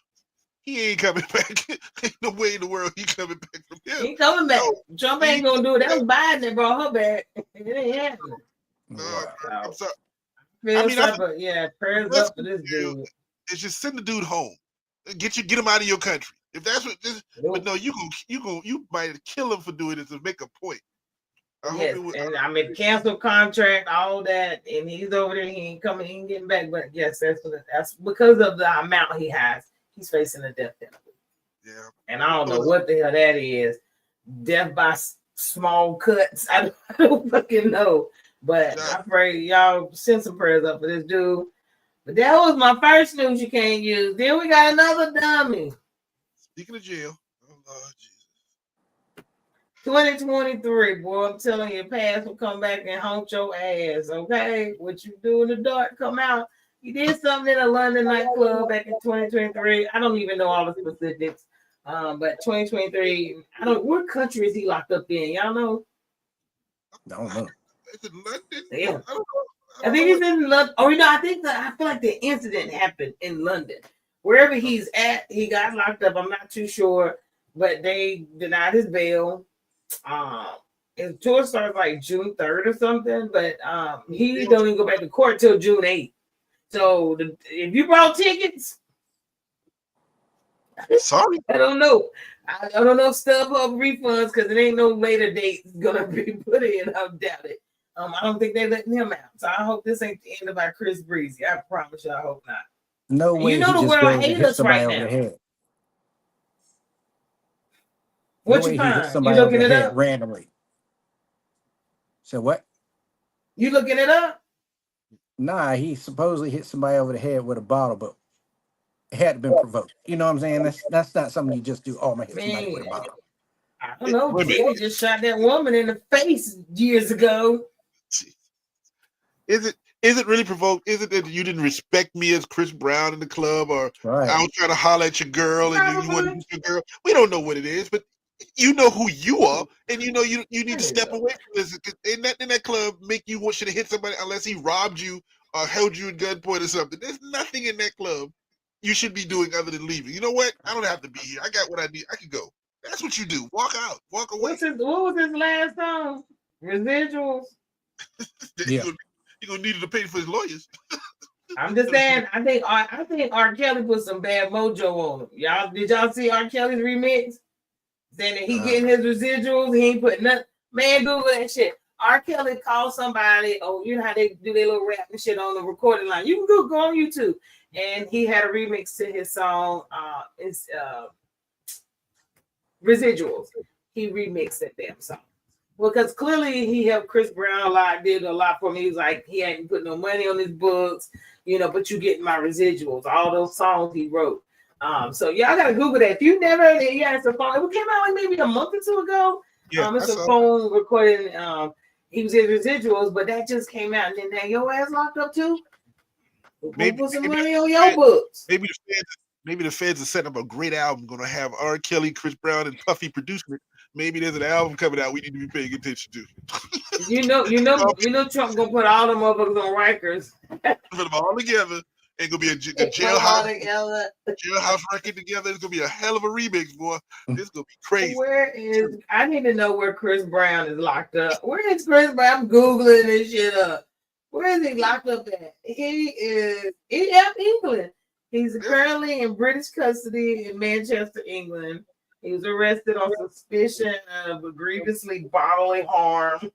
he ain't coming back. Ain't no way in the world he coming back from him. He coming back. No, Trump ain't gonna do it. That was Biden that brought her back. It ain't happening. Wow. I'm sorry. Feel I mean, sorry, but yeah, prayers up for this dude. It's just send the dude home. Get him out of your country. If that's what this, but no, you might kill him for doing it to make a point. Yes, and I mean cancel contract, all that, and he's over there. He ain't coming, he ain't getting back. But yes, that's because of the amount he has. He's facing a death penalty. Yeah, and I don't know what the hell that is. Death by small cuts. I don't fucking know. But I pray y'all send some prayers up for this dude. But that was my first news you can't use. Then we got another dummy. Speaking of jail, oh Lord Jesus. 2023, boy, I'm telling you, past will come back and haunt your ass, okay? What you do in the dark, come out. You did something in a London nightclub back in 2023. I don't even know all the specifics, but 2023, what country is he locked up in? Y'all know? I don't know. Is it London? Yeah. I don't know. I think he's in London. Oh, I feel like the incident happened in London. Wherever he's at, he got locked up. I'm not too sure, but they denied his bail. His tour starts like June 3rd or something, but he don't even go back to court till June 8th. So if you bought tickets, sorry, I don't know. I don't know StubHub refunds because it ain't no later date gonna be put in. I doubt it. I don't think they're letting him out. So I hope this ain't the end of our Chris Breezy. I promise you, I hope not. No way. You know the world hates us right now. What you find? You looking it up randomly? So what? You looking it up? Nah, he supposedly hit somebody over the head with a bottle, but it had been provoked. You know what I'm saying? That's not something you just do. Oh, I'm gonna hit somebody with a bottle. I don't know. Diddy just shot that woman in the face years ago. Is it really provoked? Is it that you didn't respect me as Chris Brown in the club, or I was trying to holler at your girl and you want to hit your girl? We don't know what it is, but you know who you are, and you know you need to step away from this. In that club, make you should have hit somebody unless he robbed you or held you at gunpoint or something. There's nothing in that club you should be doing other than leaving. You know what? I don't have to be here. I got what I need. I can go. That's what you do. Walk out. Walk away. What was his last song? Residuals. Yeah. You're gonna need to pay for his lawyers. I'm just saying. I think R. Kelly put some bad mojo on him. Did y'all see R. Kelly's remix? Saying that he getting his residuals, he ain't putting nothing. Man, Google that shit. R. Kelly called somebody. Oh, you know how they do their little rap and shit on the recording line. You can go on YouTube, and he had a remix to his song. It's Residuals. He remixed that damn song. Well, because clearly he helped Chris Brown a lot, did a lot for me. He was like, he hadn't put no money on his books, but you get my residuals, all those songs he wrote. So y'all gotta Google that. If you never heard it, yeah, it's a phone. It came out like maybe a month or two ago. Yeah, it's a phone recording. He was in residuals, but that just came out, and then now your ass locked up too. Maybe put some money on your books. Maybe the feds are setting up a great album. Going to have R. Kelly, Chris Brown, and Puffy producing it. Maybe there's an album coming out we need to be paying attention to. You know, Trump gonna put all the motherfuckers on Rikers. Put them all together. It's gonna be a jailhouse record together. It's gonna be a hell of a remix, boy. It's gonna be crazy. I need to know where Chris Brown is locked up. Where is Chris Brown? I'm Googling this shit up. Where is he locked up at? He is in England. He's currently in British custody in Manchester, England. He was arrested on suspicion of grievously bodily harm.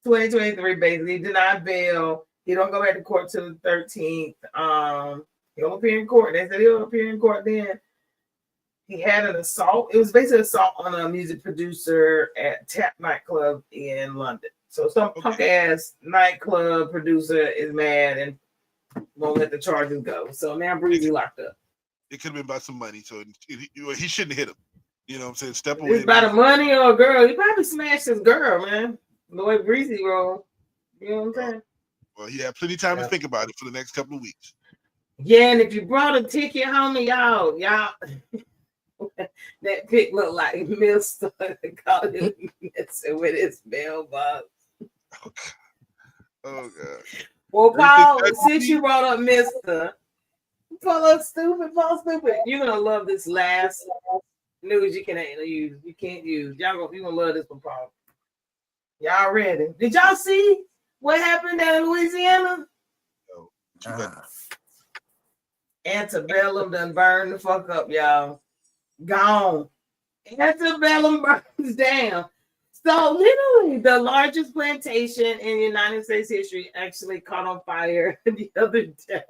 2023, basically. He denied bail. He don't go back to court till the 13th. He'll appear in court. They said he'll appear in court then. He had an assault. It was basically an assault on a music producer at Tap nightclub in London. So some punk ass nightclub producer is mad and won't let the charges go. So now Breezy locked up. It could have been about some money, so he shouldn't hit him. You know what I'm saying? Step away. It's about the money or a girl. He probably smashed his girl, man. The way Breezy roll. You know what I'm saying? Well, he had plenty of time to think about it for the next couple of weeks. Yeah, and if you brought a ticket, homie, y'all, that pic looked like Mr. Called him Mr. with his mailbox. Oh God. Well, Paul, since you brought up Mr. Paul stupid, you're gonna love this last news you can't use. You can't use. You're gonna love this one, Paul. Y'all ready? Did y'all see what happened down in Louisiana? No. Antebellum done burned the fuck up, y'all. Gone. Antebellum burns down. So literally the largest plantation in United States history actually caught on fire the other day.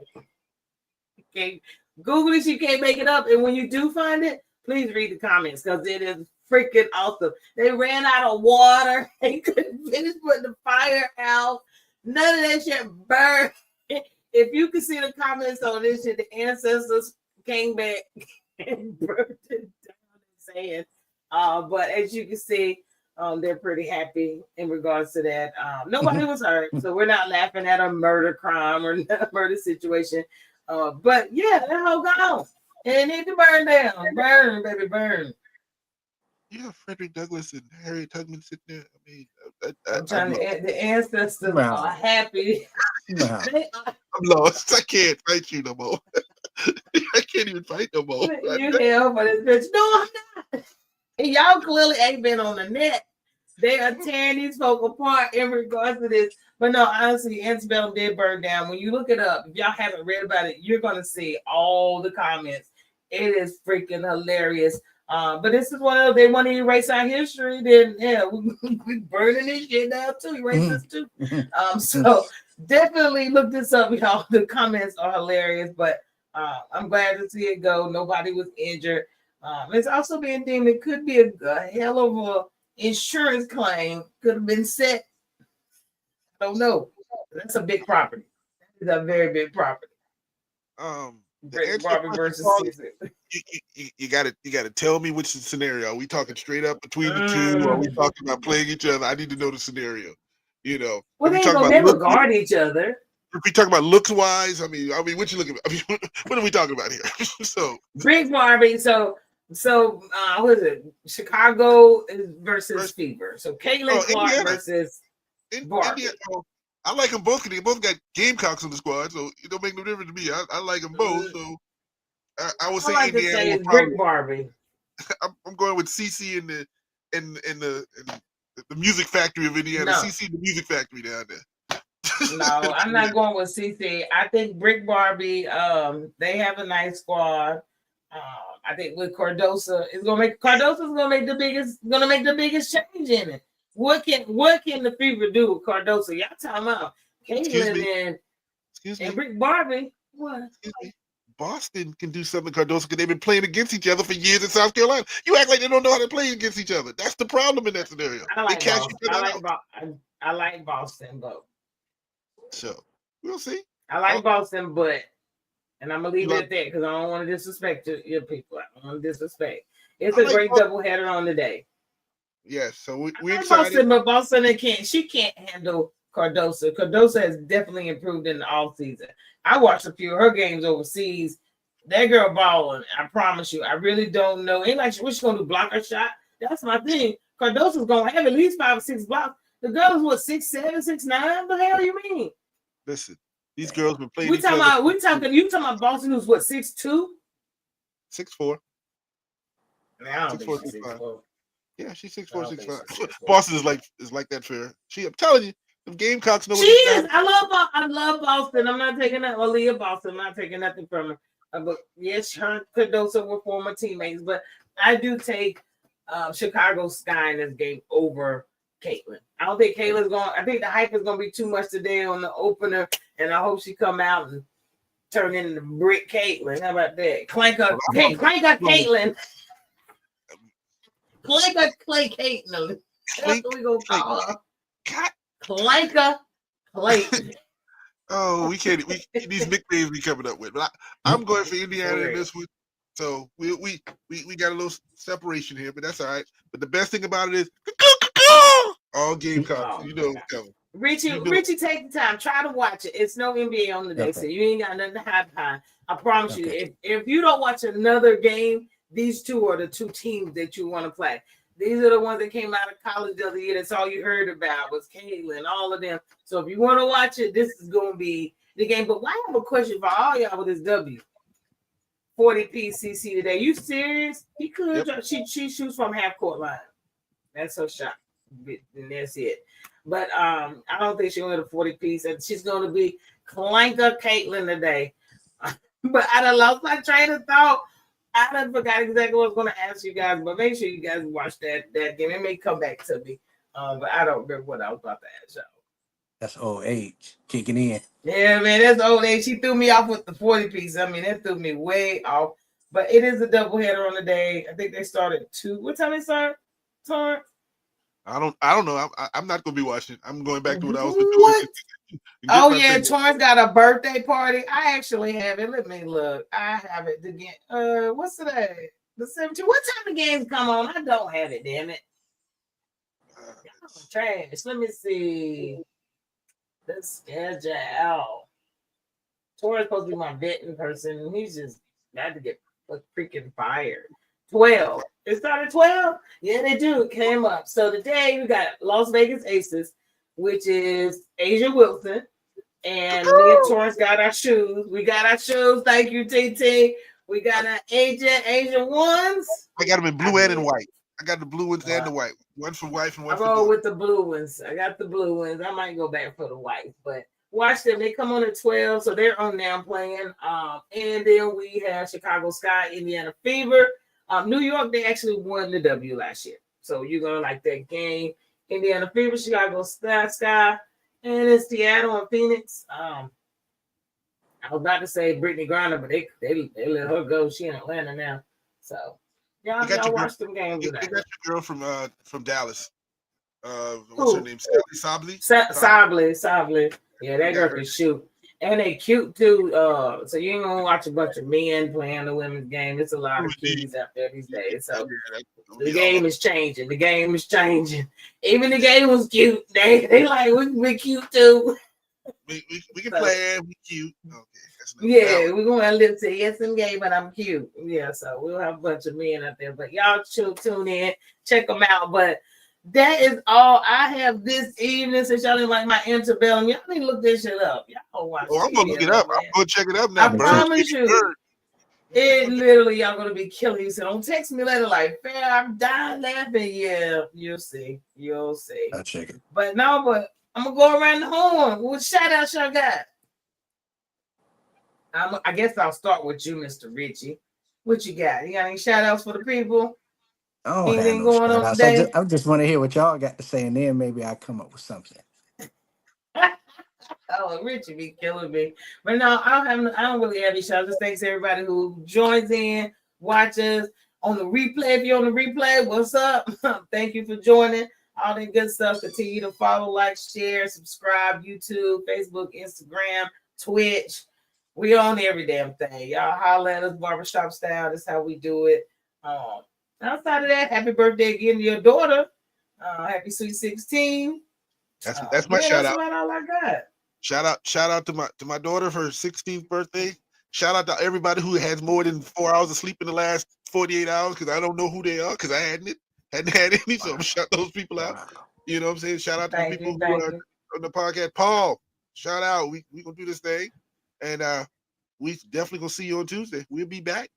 Okay. Google it, you can't make it up. And when you do find it, please read the comments because it is freaking awesome. They ran out of water. They couldn't finish putting the fire out. None of that shit burned. If you can see the comments on this shit, the ancestors came back and burned it down and saying, but as you can see, they're pretty happy in regards to that. Nobody was hurt, so we're not laughing at a murder crime or murder situation. But yeah, that whole gone. And it need to burn down. Burn, baby, burn. Yeah, Frederick Douglass and Harriet Tubman sitting there. I mean, I'm trying to. The ancestors are happy. I'm lost. I can't fight you no more. I can't even fight no more. You hell for this bitch. No, I'm not. Y'all clearly ain't been on the net. They are tearing these folk apart in regards to this. But no, honestly, Antebellum did burn down. When you look it up, if y'all haven't read about it, you're gonna see all the comments. It is freaking hilarious. But this is one of they want to erase our history. Then yeah, we burning this shit down too. Erase this too. So definitely look this up, y'all. The comments are hilarious. But I'm glad to see it go. Nobody was injured. It's also being deemed it could be a hell of a insurance claim. Could have been set. I don't know. That's a big property. It's a very big property. Barbie versus you gotta tell me which scenario. Are we talking straight up between the two, or are we talking about playing each other? I need to know the scenario. You know, well, they ain't gonna never guard each other. If we talk about looks wise, I mean, what you looking at? I mean, what are we talking about here? So Brick Barbie. So what is it? Chicago versus Fever. So Caitlin Clark Indiana versus Barbie. I like them both because they both got Gamecocks on the squad, so it don't make no difference to me. I like them both, so I would say like Indiana. To say it's Brick Barbie. I'm going with CC in the music factory of Indiana. No. CC the music factory down there. No, I'm not going with CC. I think Brick Barbie. They have a nice squad. I think with Cardosa, Cardosa's gonna make the biggest change in it. What can the Fever do with Cardosa? Y'all talking about Caitlin and Brick Barbie? What? Boston can do something Cardosa because they've been playing against each other for years in South Carolina. You act like they don't know how to play against each other. That's the problem in that scenario. I like Boston, but so we'll see. I like Boston, but and I'm gonna leave it at that because I don't want to disrespect your people. I don't want to disrespect. It's a great doubleheader on the day. Yes, so we're excited. Boston, but Boston can't handle Cardosa. Cardosa has definitely improved in the off season. I watched a few of her games overseas. That girl balling. I promise you. I really don't know. Ain't like what's she gonna do? Block her shot? That's my thing. Cardosa's gonna have at least 5 or 6 blocks. The girl is what 6'7", 6'9"? The hell you mean? Listen, these girls been playing. You talking about Boston who's what 6'2"? 6'4". I don't think she's 6'4". Yeah, she's 6'4", 6'5". Boston is like that fair. I'm telling you, the Gamecocks know what she is. I love Boston. I'm not taking that. Aaliyah Boston. I'm not taking nothing from her. But yes, her Cardosa were former teammates. But I do take Chicago Sky in this game over Caitlin. I don't think Caitlin's going. I think the hype is going to be too much today on the opener, and I hope she come out and turn into Brick Caitlin. How about that? Clank up Caitlin. Clank Clay Caitlin. That's what we gonna call her. God Clanker Clayton. Oh, we can't. These nicknames we coming up with. But I'm going for Indiana in this one. So we got a little separation here, but that's all right. But the best thing about it is all Gamecocks. You know what's coming. Richie, take the time. Try to watch it. It's no NBA on the day, so you ain't got nothing to hide behind. I promise you. If you don't watch another game, these two are the two teams that you want to play. These are the ones that came out of college the other year. That's all you heard about was Caitlin, all of them. So if you want to watch it, this is going to be the game. But I have a question for all y'all with this W. 40 PCC today. You serious? He could. Yep. She shoots from half court line. That's her shot. And that's it. But I don't think she'll hit a 40 piece. And she's going to be Clanker Caitlin today. But I done lost my train of thought. I done forgot exactly what I was going to ask you guys, but make sure you guys watch that game. It may come back to me, but I don't remember what I was about to ask y'all. That's old age kicking in. Yeah, man, that's old age. She threw me off with the 40 piece. I mean, that threw me way off. But it is a doubleheader on the day. I think they started at 2. What time they start, Torrance? I don't know. I'm not going to be watching. I'm going back to what I was doing. Oh yeah, Torrance got a birthday party. I actually have it. Let me look. I have it again. What's today? The 17th. What time the games come on? I don't have it. Damn it. Trash. Let me see. The schedule. Torrance supposed to be my vetting person, and he's just got to get freaking fired. 12. It started 12. Yeah, they do. It came up. So today we got Las Vegas Aces, which is Asia Wilson. And me and Torrance got our shoes. We got our shoes. Thank you, TT. We got our Asia ones. I got them in blue and in white. I got the blue ones and the white. One for wife and one for I roll with the blue ones. I got the blue ones. I might go back for the white, but watch them. They come on at 12, so they're on now playing. And then we have Chicago Sky, Indiana Fever. New York, they actually won the W last year. So you're going to like that game. Indiana Fever, Chicago Sky, and in Seattle and Phoenix. I was about to say Brittany Griner, but they let her go. She in Atlanta now. So y'all watch them games. They got your girl from Dallas. What's her name? Sally Sably. Yeah, that girl can shoot. And they cute too. So you ain't gonna watch a bunch of men playing the women's game. It's a lot of cuties out there these days. So the game is changing. Even the game was cute. They like we cute too. We can play and we cute. Okay. Yeah, we're gonna live to yes, I'm gay, but I'm cute. Yeah, so we'll have a bunch of men out there. But y'all tune in, check them out. But that is all I have this evening. Since y'all didn't like my antebellum, y'all need to look this shit up. Y'all watch. I'm gonna look it up. I'm gonna check it up now. I promise you. It literally, y'all gonna be killing you. So don't text me later like, "Fair, I'm dying laughing." Yeah, you'll see. I'll check it. But I'm gonna go around the horn. What shout out y'all got? I guess I'll start with you, Mr. Richie. What you got? You got any shout outs for the people? Anything going on today? I just want to hear what y'all got to say, and then maybe I'll come up with something. Oh, Richie be killing me. But no, I don't really have any shout outs. Just thanks to everybody who joins in, watches on the replay. If you're on the replay, what's up? Thank you for joining. All that good stuff. Continue to follow, like, share, subscribe, YouTube, Facebook, Instagram, Twitch. We own every damn thing. Y'all holler at us, barbershop style. That's how we do it. Outside of that, happy birthday again to your daughter. Happy sweet 16. That's my shout out. That's about all I got. Shout out to my daughter for her 16th birthday. Shout out to everybody who has more than 4 hours of sleep in the last 48 hours, because I don't know who they are because I hadn't had any. So I'm shout those people out. You know what I'm saying? Shout out to the people who are on the podcast. Paul, shout out. We gonna do this thing. And we definitely gonna see you on Tuesday. We'll be back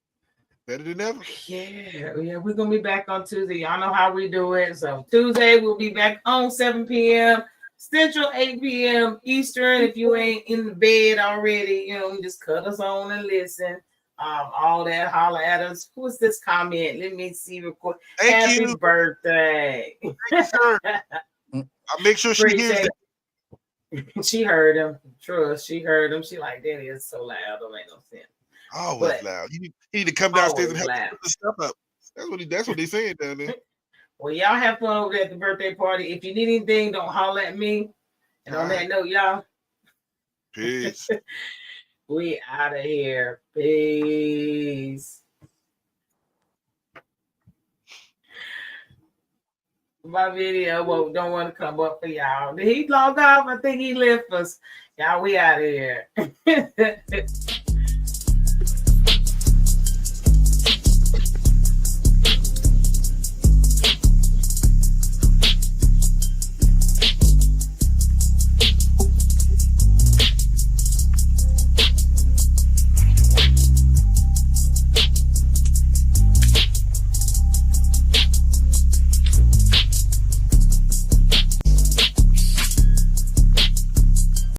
better than ever. Yeah, we're gonna be back on Tuesday. Y'all know how we do it. So Tuesday we'll be back on 7 p.m. Central, 8 p.m. Eastern. If you ain't in the bed already, just cut us on and listen. All that, holler at us. What's this comment? Let me see. Record. Happy birthday. Thank you, sir. I'll make sure she hears that. She heard him. Trust, she heard him. She like, that is so loud. Don't make no sense. Always loud. You need to come downstairs and help put the stuff up. That's what they saying down there. Well, y'all have fun over at the birthday party. If you need anything, don't holler at me. And on that note, y'all, peace. we out of here. Peace. My video don't want to come up for y'all. Did he log off? I think he left us. Y'all, we out of here.